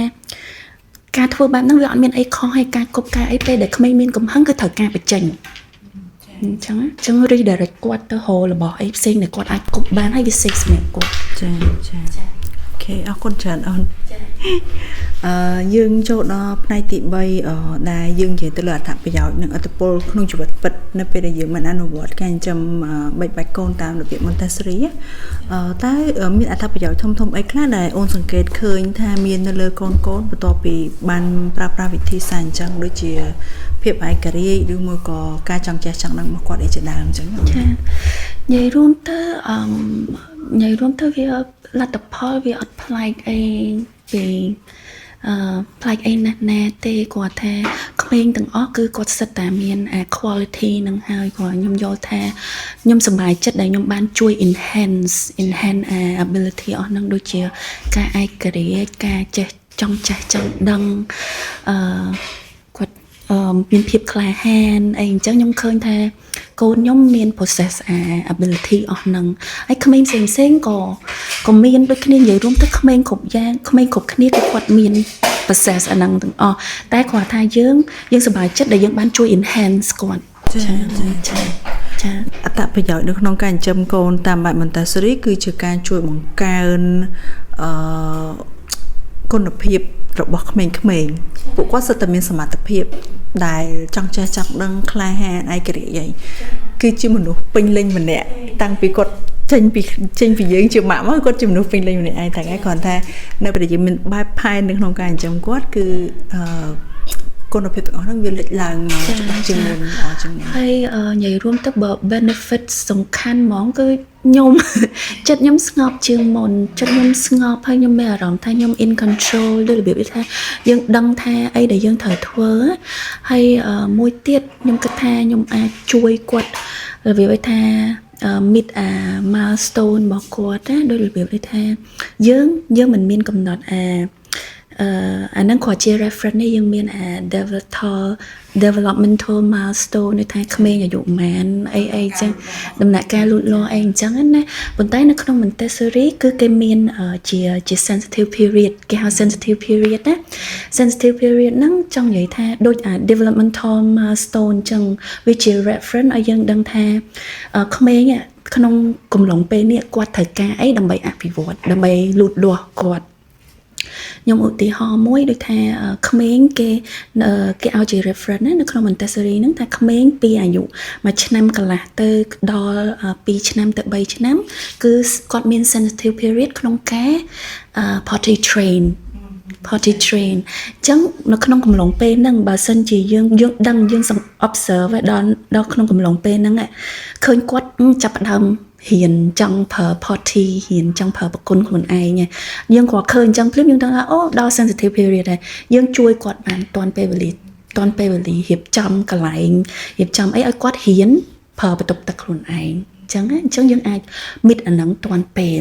ការធ្វើបែបហ្នឹងវាអត់មានអីខុសហើយការគប់ការអីពេលដែលក្មេងមានកំហឹងគឺត្រូវការបញ្ចេញអញ្ចឹងredirect គាត់ទៅហៅរបស់អីផ្សេងដែលគាត់អាចគប់បានហើយវា safe សម្រាប់គាត់ចាអូខេអរគុណច្រើនអូនយើងចូលដល់ផ្នែកទី3ដែលយើងនិយាយទៅលើអត្ថប្រយោជន៍និងឥទ្ធិពលក្នុងជីវិតពិតនៅពេលដែលយើងបានអនុវត្តការចិញ្ចឹមបេបាច់កូនតាមរបៀប Montessori តើមានអត្ថប្រយោជន៍ធំអីខ្លះដែលអូនសង្កេតឃើញថាមាននៅលើកូនបន្ទាប់ពីបានប្រើប្រាស់វិធីសាស្ត្រអញ្ចឹងដូចជា ភាពឯករាជ្យឬមួយក៏ការចង់ចេះចង់ដឹងរបស់គាត់ឯជាដើមអញ្ចឹង ចានិយាយរួមទៅនិយាយរួមទៅវាលទ្ធផលវាអត់ប្លែកអីពីប្លែកអីណាស់ណាទេគាត់ថាក្មេងទាំងអស់គឺគាត់សិតតែមានquality នឹងហើយគាត់ខ្ញុំយល់ថាខ្ញុំសប្បាយចិត្តដែលខ្ញុំបានជួយ enhance ability អស់ហ្នឹងដូចជាការឯករាជ្យការចេះចង់ចេះចង់ដឹងគាត់មានភាពក្លាហានអីអញ្ចឹងខ្ញុំឃើញថាកូនខ្ញុំមាន process ability អស់ហ្នឹងហើយក្មេងផ្សេងៗក៏មានដូចគ្នានិយាយរួមទៅក្មេងគ្រប់យ៉ាងក្មេងគ្រប់គ្នាគឺគាត់មាន process អាហ្នឹងទាំងអស់តែគាត់ថាយើងសប្បាយចិត្តដែលយើងបានជួយ enhance គាត់ចាអត្ថប្រយោជន៍នៅក្នុងការចិញ្ចឹមកូនតាមបែប Montessori គឺជាការជួយបង្កើនគុណភាពរបស់ក្មេងៗពួកគាត់សិតតែមានសមត្ថភាពដែលចង់ចេះចង់ដឹងក្លាហានឯករាជ្យអីគឺជាមនុស្សពេញលេញម្នាក់តាំងពីគាត់ចេញពីយើងជាម៉ាក់មកគាត់ជាមនុស្សពេញលេញម្នាក់ឯងតែឯងគ្រាន់តែនៅពេលដែលយើងមានបែបផែននៅក្នុងការចិញ្ចឹមគាត់គឺគុណភាពទាំងអស់ហ្នឹងវាលេចឡើងមកជាងមុនជាងនេះហើយនិយាយរួមទៅបើ benefit សំខាន់ហ្មងគឺខ្ញុំចិត្តខ្ញុំស្ងប់ជាងមុនចិត្តខ្ញុំស្ងប់ហើយខ្ញុំមានអារម្មណ៍ថាខ្ញុំ in control ដូចរបៀបថាយើងដឹងថាអីដែលយើងត្រូវធ្វើហើយមួយទៀតខ្ញុំគិតថាខ្ញុំអាចជួយគាត់របៀបថាmeet milestone របស់គាត់ណាដោយរបៀបថាយើងមិនមានកំណត់អាហ្នឹងគាត់ជា reference នេះយើងមាន developmental milestone នេះថាក្មេងអាយុប៉ុន្មានអីអញ្ចឹងដំណាក់កាលលូតលាស់អីអញ្ចឹងណាប៉ុន្តែនៅក្នុង Montessori គឺគេមានជា sensitive period គេហៅ sensitive period ណា sensitive period ហ្នឹងចង់និយាយថាដូចdevelopmental milestone អញ្ចឹងវាជា reference ឲ្យយើងដឹងថាក្មេងក្នុងកំឡុងពេលនេះគាត់ត្រូវការអីដើម្បីអភិវឌ្ឍដើម្បីលូតលាស់គាត់ខ្ញុំឧទាហរណ៍មួយដូចថាក្មេងគេឲ្យជា reference នៅក្នុង Montessori ហ្នឹងថាក្មេងពីអាយុ1ឆ្នាំកន្លះទៅដល់2ឆ្នាំទៅ3ឆ្នាំគឺគាត់មាន sensitive period ក្នុងការ potty train អញ្ចឹងនៅក្នុងកំឡុងពេលហ្នឹងបើសិនជាយើងដឹងយើង observe ដល់ក្នុងកំឡុងពេលហ្នឹងឃើញគាត់ចាប់ផ្ដើមហ៊ានចង់ប្រើ potty ហ៊ានចង់ប្រើប្រគុណខ្លួនឯងយើងក៏ឃើញអញ្ចឹងភ្លាមយើងដឹងថាអូដល់ sensitive period ហើយយើងជួយគាត់បានតាន់ពេលវេលារៀបចំកន្លែងរៀបចំអីឲ្យគាត់ហ៊ានប្រើបន្ទប់ទឹកខ្លួនឯងអញ្ចឹងយើងអាច meet អាហ្នឹងតាន់ពេល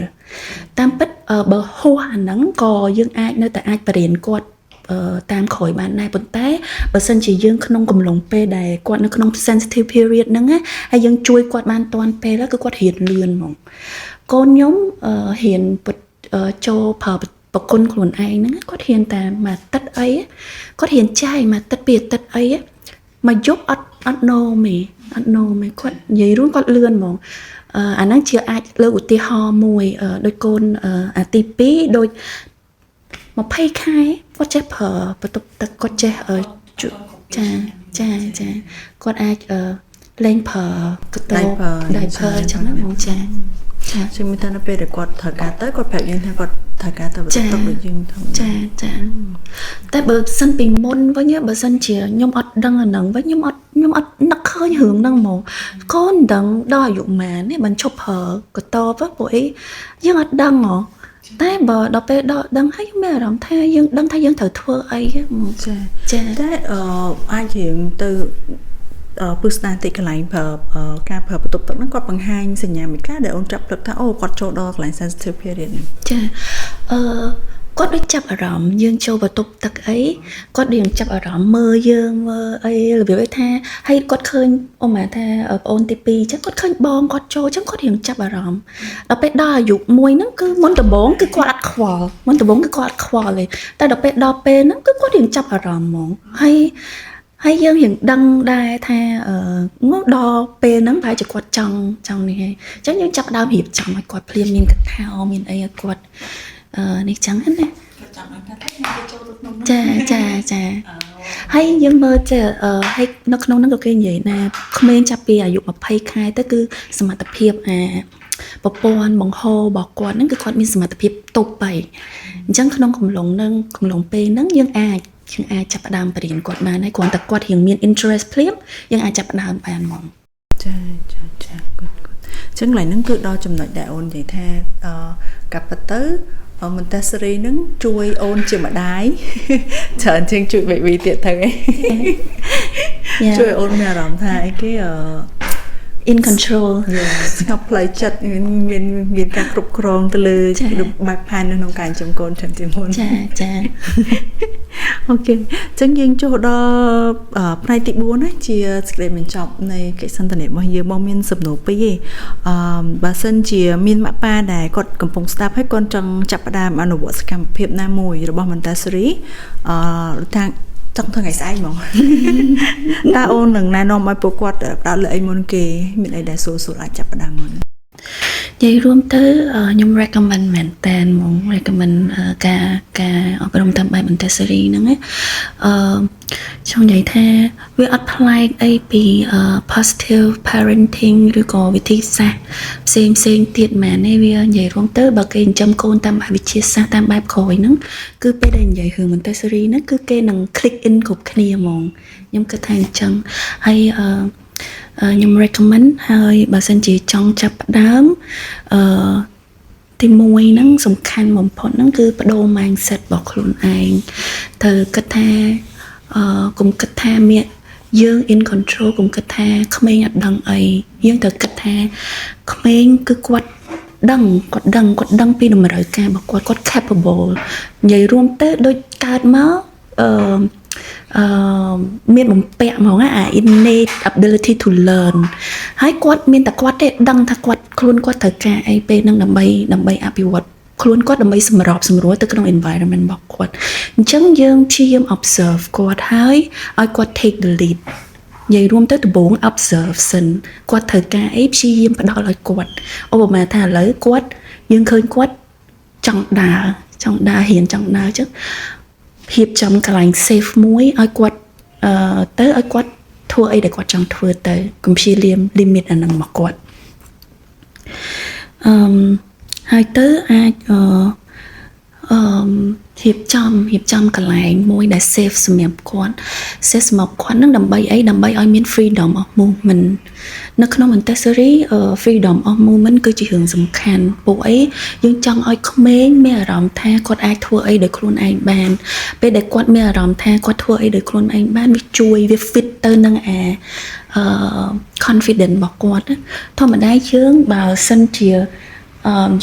តាមពិតបើហួសអាហ្នឹងក៏យើងអាចនៅតែអាចបរៀនគាត់តាមក្រោយបានដែរប៉ុន្តែបើសិនជាយើងក្នុងកំឡុងពេលដែលគាត់នៅក្នុង sensitive period ហ្នឹងហើយយើងជួយគាត់បានតាន់ពេលគឺគាត់រៀនលឿនហ្មងកូនខ្ញុំរៀនចូលប្រើប្រគុណខ្លួនឯងហ្នឹងគាត់រៀនតែមួយអាទិត្យអីគាត់រៀនចាយមួយអាទិត្យពីរអាទិត្យអីមកយប់អត់ណូមេគាត់និយាយរួមគាត់លឿនហ្មងអាហ្នឹងជាអាចលើកឧទាហរណ៍មួយដូចកូនអាទី2ដូច20ខែគាត់ចេះប្រើបន្ទប់ទឹកគាត់ចេះចាគាត់អាចលេងប្រើកតោដៃប្រើអញ្ចឹងណាបងចាជាមានតែនៅពេលដែលគាត់ត្រូវការទៅគាត់ប្រាប់យើងថាគាត់ត្រូវការទៅបន្ទប់ទឹកដូចយើងធំចាតែបើសិនពីមុនវិញបើសិនជាខ្ញុំអត់ដឹងអាហ្នឹងវិញខ្ញុំអត់នឹកឃើញរឿងហ្នឹងហ្មងកូនដឹងដល់អាយុប៉ុន្មាននេះមិនឈប់ប្រើកតោព្រោះអីយើងអត់ដឹងហ៎តែបើដល់ពេលដឹងហើយខ្ញុំមានអារម្មណ៍ថាយើងដឹងថាយើងត្រូវធ្វើអីចាតែអាចរៀងទៅពឹស្ដារតិចកន្លែងប្រើការប្រើបន្ទប់ទឹកហ្នឹងគាត់បង្ហាញសញ្ញាមួយខ្លះដែលអូនចាប់ព្រឹកថាអូគាត់ចូលដល់កន្លែង sensitive period ហ្នឹងចាគាត់ដូចចាប់អារម្មណ៍យើងចូលបន្ទប់ទឹកអីគាត់រៀងចាប់អារម្មណ៍មើលយើងមើលអីរបៀបថាហើយគាត់ឃើញអូម៉ាថាប្អូនទី2អញ្ចឹងគាត់ឃើញបងគាត់ចូលអញ្ចឹងគាត់រៀងចាប់អារម្មណ៍ដល់ពេលដល់អាយុមួយហ្នឹងគឺមុនដំបូងគឺគាត់អត់ខ្វល់ទេតែដល់ពេលហ្នឹងគឺគាត់រៀងចាប់អារម្មណ៍ហ្មងហើយយើងរៀងដឹងដែរថាដល់ពេលហ្នឹងប្រហែលជាគាត់ចង់នេះហើយអញ្ចឹងយើងចាប់ដើមរៀបចំឲ្យគាត់ភ្លាមមានកថាមានអីឲ្យគាត់នេះចឹងណាចាហើយយើងមើលទៅហើយនៅក្នុងហ្នឹងក៏គេនិយាយណាក្មេងចាប់ពីអាយុ20ខែទៅគឺសមត្ថភាពប្រព័ន្ធបង្ហូររបស់គាត់ហ្នឹងគឺគាត់មានសមត្ថភាពទប់បីអញ្ចឹងក្នុងកំឡុងពេលហ្នឹងយើងអាច យើងអាចចាប់ផ្ដើមបរៀនគាត់បានហើយគ្រាន់តែគាត់រៀងមាន interest ភ្លាមយើងអាចចាប់ផ្ដើមបានហ្មង ចា good ចឹងឡើយហ្នឹងគឺដល់ចំណុចដែលអូននិយាយថាកាប់ទៅMontessori ហ្នឹងជួយអូនជាម្ដាយច្រើនជាងជួយ baby ទៀតទៅឯងជួយអូនមានអារម្មណ៍ថាអីគេ in control ស្ងប់ផ្លូវចិត្តមានការគ្រប់គ្រងទៅលើបែបផែននៅក្នុងការចិញ្ចឹមកូនតាមជាមុនចា អូខេចឹងយើងចូលដល់ផ្នែកទី4ណាជាសេចក្តីបញ្ចប់នៃកិច្ចសន្ទនារបស់យើងមកមានសំណួរពីរឯងបើសិនជាមានម៉ាក់ប៉ាដែលគាត់កំពុងស្ដាប់ហើយគាត់ចង់ចាប់ផ្ដើមអនុវត្តសកម្មភាពណាមួយរបស់ Montessori ថាចង់ធ្វើថ្ងៃស្អែកហ្មងតើអូននឹងណែនាំឲ្យពួកគាត់ផ្ដោតលើអីមុនគេមានអីដែលស្រួលអាចចាប់ផ្ដើមមុននិយាយរួមទៅខ្ញុំ recommend មែនតើហ្មង recommend ការអប់រំតាមបែប Montessori ហ្នឹងចង់និយាយថាវាអត់ប្លែកអីពី positive parenting ឬក៏វិធីសាស្ត្រផ្សេងទៀតមែនទេវានិយាយរួមទៅបើគេចិញ្ចឹមកូនតាមបែបវិទ្យាសាស្ត្រតាមបែបក្រោយហ្នឹងគឺពេលដែលនិយាយរឿង Montessori ហ្នឹងគឺគេនឹង click in គ្រប់គ្នាហ្មងខ្ញុំគិតថាអញ្ចឹងហើយខ្ញុំ recommend ហើយបើសិនជាចង់ចាប់ផ្ដើមទី1ហ្នឹងសំខាន់បំផុតហ្នឹងគឺបដូរ mindset របស់ខ្លួនឯងទៅគិតថាកុំគិតថាមានយើង in control កុំគិតថាក្មេងអត់ដឹងអីយើងត្រូវគិតថាក្មេងគឺគាត់ដឹងពីតម្រូវការរបស់គាត់ capable និយាយរួមទៅដូចកើតមកមានបំពាក់ហ្មងអា innate ability to learn ហើយគាត់មានតែគាត់ទេដឹងថាខ្លួនគាត់ត្រូវការអីពេលហ្នឹងដើម្បីអភិវឌ្ឍខ្លួនគាត់ដើម្បីសម្របសម្រួលទៅក្នុង environment របស់គាត់អញ្ចឹងយើងព្យាយាម observe គាត់ហើយឲ្យគាត់ take the lead និយាយរួមទៅដំបូង observe សិនគាត់ត្រូវការអីព្យាយាមផ្ដល់ឲ្យគាត់ឧបមាថាឥឡូវយើងឃើញគាត់ចង់ដើររៀនចង់ដើរអញ្ចឹងភាពចំកន្លែង safe មួយឲ្យគាត់ទៅឲ្យគាត់ធ្វើអីដែលគាត់ចង់ធ្វើទៅកុំព្យាយាម limit អានឹងមកគាត់ហើយទៅអាចរៀបចំកន្លែងមួយដែល safe សម្រាប់គាត់ safe សម្រាប់គាត់នឹងដើម្បីអីដើម្បីឲ្យមាន freedom of movement នៅក្នុង Montessori freedom of movement គឺជារឿងសំខាន់ពួកអីយើងចង់ឲ្យក្មេងមានអារម្មណ៍ថាគាត់អាចធ្វើអីដោយខ្លួនឯងបានពេលដែលគាត់មានអារម្មណ៍ថាគាត់ធ្វើអីដោយខ្លួនឯងបានវាជួយវា fit ទៅនឹងconfidence របស់គាត់ធម្មតាយើងបើសិនជា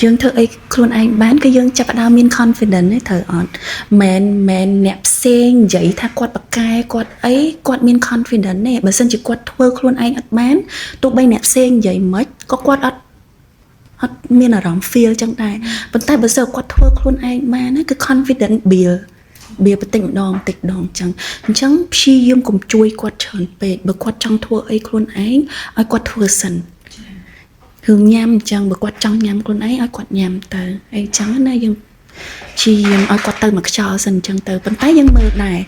យើងធ្វើអីខ្លួនឯងបានគឺយើងចាប់ផ្ដើមមាន confidence ទេត្រូវអត់មែនអ្នកផ្សេងនិយាយថាគាត់បកកែគាត់អីគាត់មាន confidence ទេបើសិនជាគាត់ធ្វើខ្លួនឯងអត់បានទោះបីអ្នកផ្សេងនិយាយមិនក៏គាត់អត់មានអារម្មណ៍ feel ចឹងដែរប៉ុន្តែបើសិនគាត់ធ្វើខ្លួនឯងបានគឺ confidence build បន្តិចម្ដងចឹងអញ្ចឹងព្យាយាមកុំជួយគាត់ច្រើនពេកបើគាត់ចង់ធ្វើអីខ្លួនឯងឲ្យគាត់ធ្វើសិនរឿងញ៉ាំអញ្ចឹងបើគាត់ចង់ញ៉ាំខ្លួនឯងឲ្យគាត់ញ៉ាំទៅអីចឹងណាយើងព្យាយាមឲ្យគាត់ទៅមកខ្យល់សិនអញ្ចឹងទៅប៉ុន្តែយើងមើលដែរ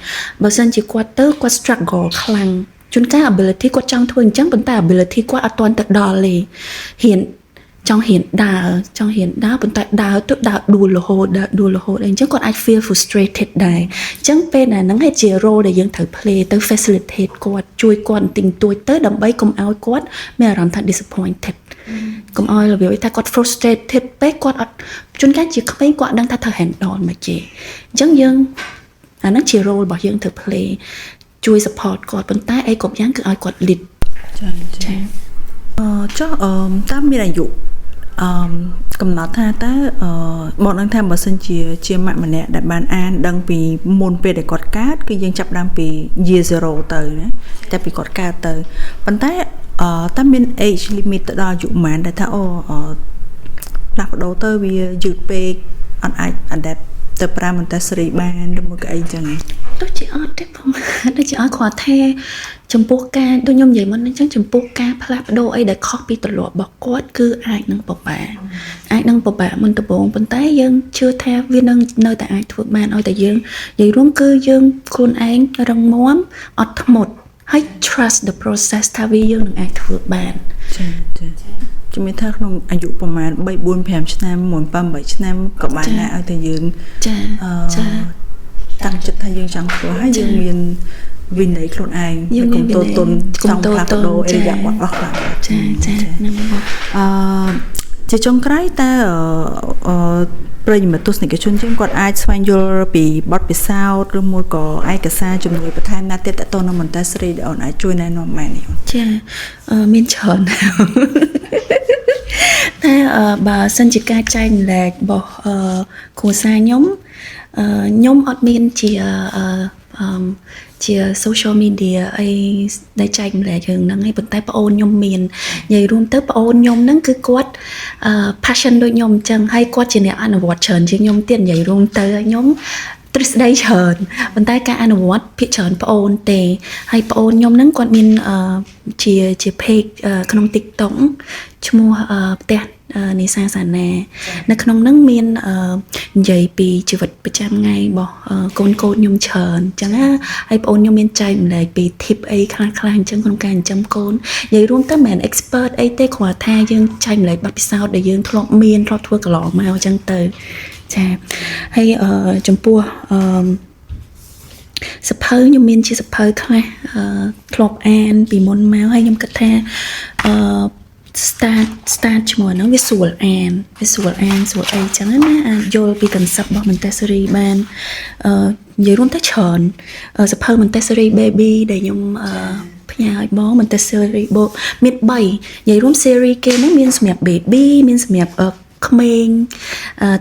បើសិនជាគាត់ទៅគាត់ struggle ខ្លាំងជួនកាល ability គាត់ចង់ធ្វើអញ្ចឹងប៉ុន្តែ ability គាត់អត់ទាន់ទៅដល់ទេចង់ហ៊ានដើរប៉ុន្តែដើរដួលរហូតអីអញ្ចឹងគាត់អាច feel frustrated ដែរអញ្ចឹងពេលណាហ្នឹងឯងជា role ដែលយើងត្រូវ play ទៅ facilitate គាត់ជួយគាត់បន្តិចបន្តួចទៅដើម្បីកុំឲ្យគាត់មានអារម្មណ៍ថា disappointed កុំឲ្យរបៀបថាគាត់ frustrated ពេកគាត់អត់ជួនកាលជាក្មេងគាត់ដឹងថាត្រូវ handle មិនទេអញ្ចឹងយើងអាហ្នឹងជា role របស់យើងត្រូវ play ជួយ support គាត់ប៉ុន្តែអីគ្រប់យ៉ាងគឺឲ្យគាត់ lead ចាចុះតាមមានអាយុកំណត់ថាតើបងដឹងថាបើសិនជាម៉ាក់ម្នាក់ដែលបានអានដឹងពីមុនពេលដែលគាត់កើតគឺយើងចាប់ដើមពី year 0 ទៅណាតែពីគាត់កើតទៅប៉ុន្តែតើមាន age limit ទៅដល់អាយុប៉ុន្មានដែលថាផ្លាស់ប្ដូរទៅវាយឺតពេកអត់អាច adapt ទៅប្រើ Montessori បានឬមួយក៏អីចឹងដូចជាអត់ទេបងដូចជាអត់គាត់ថាចំពោះការដូចខ្ញុំនិយាយមុនអញ្ចឹងចំពោះការផ្លាស់ប្ដូរអីដែលខុសពីទម្លាប់របស់គាត់គឺអាចនឹងពិបាកមុនដំបូងប៉ុន្តែយើងជឿថាវានឹងនៅតែអាចធ្វើបានឲ្យតែយើងនិយាយរួមគឺយើងខ្លួនឯងរឹងមាំអត់ធ្មត់ហើយ trust the process ថាវាយើងនឹងអាចធ្វើបានចាជំនឿថាក្នុងអាយុប្រហែល3 4 5ឆ្នាំ7 8ឆ្នាំក៏បានដែរឲ្យតែយើង តាំងចិត្តថាយើងចង់ធ្វើហើយយើងមានវិន័យខ្លួនឯងកុំតូនចង់ផ្លាស់ប្ដូរអីយ៉ាងបាត់អស់ខ្លះចាហ្នឹងបងជាចុងក្រោយតើប្រិយមិត្តទស្សនិកជនយើងគាត់អាចស្វែងយល់ពីបទពិសោធន៍ឬមួយក៏ឯកសារជំនួយបន្ថែមណាទៀតតទៅនឹង Montessori ដែលអូនអាចជួយណែនាំម៉ែនេះចាមានច្រើនតែបើសិនជាការចែកម្លែករបស់គ្រួសារខ្ញុំអត់មានជា social media អីដែលចែកម្លែករឿងហ្នឹងឯងប៉ុន្តែប្អូនខ្ញុំមាននិយាយរួមទៅប្អូនខ្ញុំហ្នឹងគឺគាត់ passion ដូចខ្ញុំអញ្ចឹងហើយគាត់ជាអ្នកអនុវត្តច្រើនជាងខ្ញុំទៀតនិយាយរួមទៅខ្ញុំទ្រឹស្ដីច្រើនប៉ុន្តែការអនុវត្តភាគច្រើនប្អូនទេហើយប្អូនខ្ញុំហ្នឹងគាត់មានជា page ក្នុង TikTok ឈ្មោះផ្ទះនេសាសាណានៅក្នុងហ្នឹងមាននិយាយពីជីវិតប្រចាំថ្ងៃរបស់កូនខ្ញុំច្រើនអញ្ចឹងណាហើយបងអូនខ្ញុំមានចែកម្លែកពី tip អីខ្លះៗអញ្ចឹងក្នុងការចិញ្ចឹមកូននិយាយរួមទៅមិនមែន expert អីទេគ្រាន់ថាយើងចែកម្លែកបទពិសោធន៍ដែលយើងធ្លាប់ធ្វើកន្លងមកអញ្ចឹងទៅចាហើយចំពោះសភៅខ្ញុំមានជាសភៅខ្លះធ្លាប់អានពីមុនមកហើយខ្ញុំគិតថា start ឈ្មោះហ្នឹងវាស្រួលអានស្រួលអីចឹងណាអាចយល់ពី concept របស់ Montessori បាននិយាយរួមទៅច្រើនសភៅ Montessori baby ដែលខ្ញុំផ្ញើឲ្យបង Montessori មាន3និយាយរួម series គេហ្នឹងមានសម្រាប់ baby មានសម្រាប់ក្មេង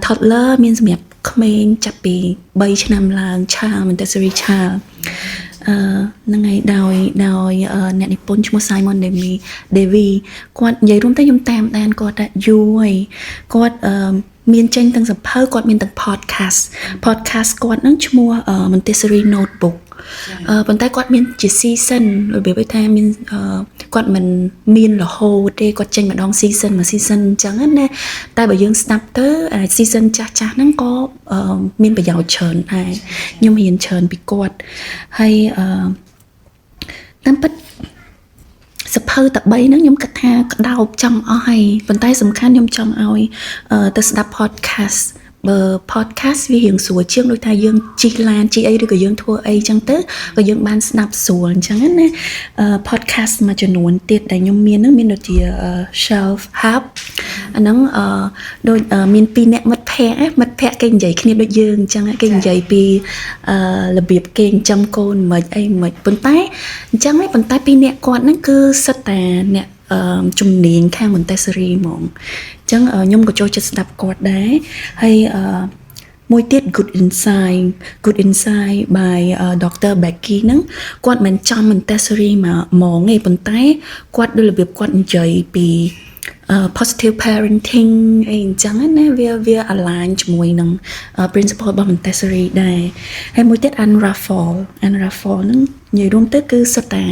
toddler មានសម្រាប់ក្មេងចាប់ពី3ឆ្នាំឡើង child Montessori child ហ្នឹងហើយដោយអ្នកនិពន្ធឈ្មោះ Simon Davy គាត់និយាយរួមទៅខ្ញុំតាមដានគាត់ថាយូរហើយគាត់មានចេញទាំងសភៅគាត់មានទាំង podcast គាត់ហ្នឹងឈ្មោះ Montessori Notebook ប៉ុន្តែគាត់មានជា season របៀបថាមានគាត់មិនមានរហូតទេគាត់ចេញម្ដង season អញ្ចឹងណាតែបើយើងស្ដាប់ទៅ season ចាស់ហ្នឹងក៏មានប្រយោជន៍ច្រើនដែរខ្ញុំរៀនច្រើនពីគាត់ហើយតាមពិតសភៅតែ3ហ្នឹងខ្ញុំគិតថាក្តោបចំអស់ហើយប៉ុន្តែសំខាន់ខ្ញុំចង់ឲ្យទៅស្ដាប់ podcast បើ podcast វារៀងស្រួលជាងដូចថាយើងជិះឡានជិះអីឬក៏យើងធ្វើអីចឹងទៅក៏យើងបានស្ដាប់ស្រួលអញ្ចឹងណា podcast មួយចំនួនទៀតដែលខ្ញុំមានហ្នឹងមានដូចជា Shelf Hub អាហ្នឹងដូចមាន2អ្នកមិត្តភ័ក្តិគេនិយាយគ្នាដូចយើងអញ្ចឹងគេនិយាយពីរបៀបគេចិញ្ចឹមកូនមិនអីមិនប៉ុន្តែអញ្ចឹងឯងប៉ុន្តែ2អ្នកគាត់ហ្នឹងគឺសិតតែអ្នកជំនាញខាង Montessori ហ្មងអញ្ចឹងខ្ញុំក៏ចូលចិត្តស្ដាប់គាត់ដែរហើយមួយទៀត Good Insight by Dr. Becky ហ្នឹងគាត់មិនចំ Montessori ហ្មងទេប៉ុន្តែគាត់ដូចរបៀបគាត់និយាយពី positive parenting អីអញ្ចឹងណាវា align ជាមួយនឹង principle របស់ Montessori ដែរហើយមួយទៀត Ann Raffel ហ្នឹងនិយាយរួមទៅគឺសុទ្ធតែ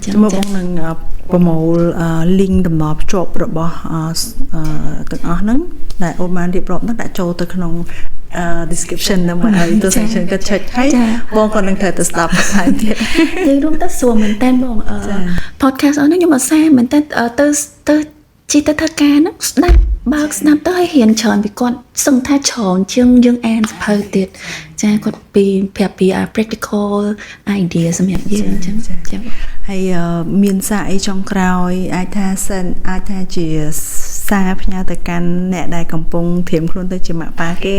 ចាំមកបងនឹងប្រមូល link តំណភ្ជាប់របស់ទាំងអស់ហ្នឹងដែលអូនបានរៀបរាប់ហ្នឹងដាក់ចូលទៅក្នុង description ហ្នឹងមកឲ្យទស្សនិកជនក៏ឆែកហើយបងក៏នឹងត្រូវទៅស្ដាប់ថែមទៀតនិយាយរួមទៅស្រួលមែនតើបង podcast អស់ហ្នឹងខ្ញុំអត់សារមែនតើទៅជីទៅធ្វើការហ្នឹងស្ដាប់បើកស្ដាប់ទៅឲ្យរៀនច្រើនពីគាត់សឹងថាច្រើនជាងយើងអានសភៅទៀតចាគាត់ប្រាប់ពី practical idea សម្រាប់យើងអញ្ចឹងចាហើយមានសារអីចុងក្រោយអាចថាជាសារផ្ញើទៅកាន់អ្នកដែលកំពុងត្រៀមខ្លួនទៅជាម៉ាក់ប៉ាគេ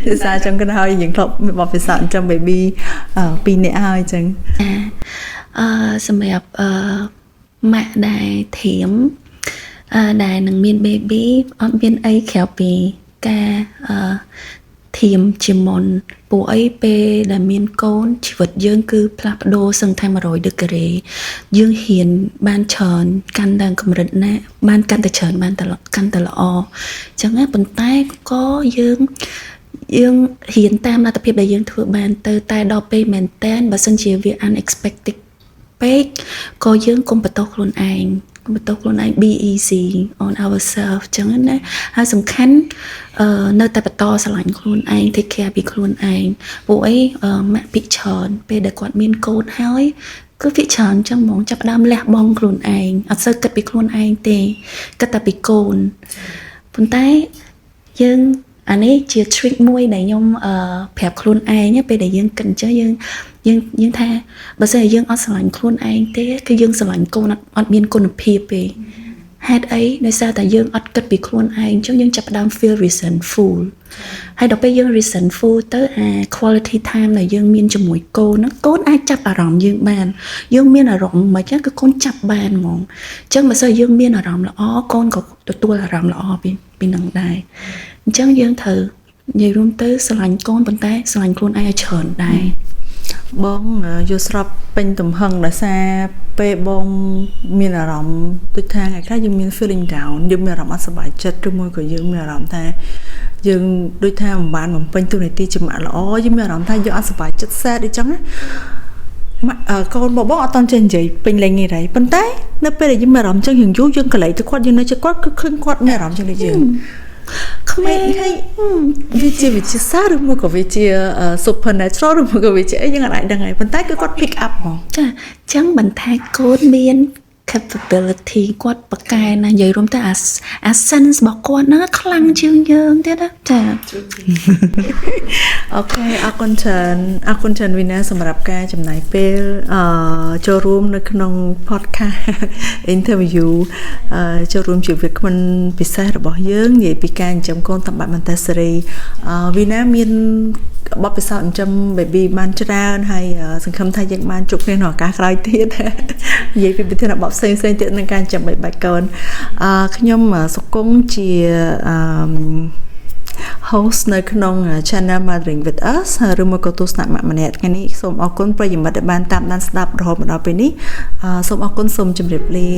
គឺសារចុងក្រោយយើងធ្លាប់មានបទពិសោធន៍ចិញ្ចឹម baby 2នាក់ហើយអញ្ចឹងសម្រាប់ម៉ាក់ដែលត្រៀមដែលនឹងមាន baby អត់មានអីក្រៅពីការធៀមជាមុនពួកអីពេលដែលមានកូនជីវិតយើងគឺផ្លាស់ប្ដូរសឹងតែ100 degree យើងហ៊ានបានច្រើនកាន់តែកម្រិតណាបានកាន់តែច្រើនបានកាន់តែល្អអញ្ចឹងណាប៉ុន្តែក៏យើងហ៊ានតាមលទ្ធភាពដែលយើងធ្វើបានទៅតែដល់ពេលមែនតើបើសិនជាវា unexpected ពេកក៏យើងកុំបន្ទោសខ្លួនឯងbe easy on ourselves ចឹងណាហើយសំខាន់នៅតែបន្តស្រឡាញ់ខ្លួនឯង take care ពីខ្លួនឯងពួកអីម៉ាក់ពីច្រើនពេលដែលគាត់មានកូនហើយគឺវាច្រើនចឹងហ្មងចាប់ផ្ដើមលះបង់ខ្លួនឯងអត់សូវគិតពីខ្លួនឯងទេគិតតែពីកូនប៉ុន្តែយើង អានេះជា trick មួយដែលខ្ញុំប្រាប់ខ្លួនឯងពេលដែលយើងគិតអញ្ចឹងយើងថាបើសិនជាយើងអត់ស្រឡាញ់ខ្លួនឯងទេគឺយើងស្រឡាញ់កូនអត់មានគុណភាពទេហេតុអីដោយសារតែយើងអត់គិតពីខ្លួនឯងអញ្ចឹងយើងចាប់ផ្ដើម feel resentful ហើយដល់ពេលយើង resentful ទៅអា quality time ដែលយើងមានជាមួយកូនហ្នឹងកូនអាចចាប់អារម្មណ៍យើងបានយើងមានអារម្មណ៍មិនចឹងគឺកូនចាប់បានហ្មងអញ្ចឹងបើសិនយើងមានអារម្មណ៍ល្អកូនក៏ទទួលអារម្មណ៍ល្អពីនឹងដែរអញ្ចឹងយើងត្រូវនិយាយរួមទៅស្រឡាញ់កូនប៉ុន្តែស្រឡាញ់ខ្លួនឯងឲ្យច្រើនដែរបងយល់ស្របពេញទំហឹងដោយសារពេលបងមានអារម្មណ៍ដូចថាថ្ងៃខ្លះយើងមាន feeling down យើងមានអារម្មណ៍អត់សប្បាយចិត្តឬមួយក៏យើងមានអារម្មណ៍ថាយើងដូចថាមិនបានបំពេញតួនាទីជាម៉ាក់ល្អយើងមានអារម្មណ៍ថាយើងអត់សប្បាយចិត្ត sad អីចឹងណាកូនបងអត់តន់ចេះនិយាយពេញលេងនេះទេប៉ុន្តែនៅពេលដែលយើងមានអារម្មណ៍ចឹងយើងយូរយើងកន្លែងទៅគាត់យើងនៅជិតគាត់គឺឃើញគាត់មានអារម្មណ៍ចឹងដូចយើងខ្មែរហើយវាជាវិទ្យាសាស្ត្រឬមួយក៏វាជា supernatural ឬមួយក៏វាជាអីយើងអាចដឹងហើយប៉ុន្តែគឺគាត់ pick up ហ្មងចាអញ្ចឹងបន្តែកូនមាន capability គាត់បកកែណានិយាយរួមទៅអា sense របស់គាត់ហ្នឹងខ្លាំងជាងយើងទៀតណាចាអូខេអរគុណច្រើនវីណាសម្រាប់ការចំណាយពេលចូលរួមនៅក្នុង podcast interview ចូលរួមជាវាគ្មិនពិសេសរបស់យើងនិយាយពីការចិញ្ចឹមកូនតាមបែប Montessori វីណាមានបទពិសោធន៍ចិញ្ចឹម baby បានច្រើនហើយសង្ឃឹមថាយើងបានជួបគ្នានៅឱកាសក្រោយទៀតនិយាយពីប្រធានបទផ្សេងៗទៀតនឹងការចិញ្ចឹមបែបកូនខ្ញុំសុគង្គជា host នៅក្នុង channel Mothering with Us ឬមួយក៏ទស្សនៈម៉ាក់ម្នាក់ថ្ងៃនេះសូមអរគុណប្រិយមិត្តដែលបានតាមដានស្ដាប់រហូតមកដល់ពេលនេះសូមអរគុណសូមជម្រាបលា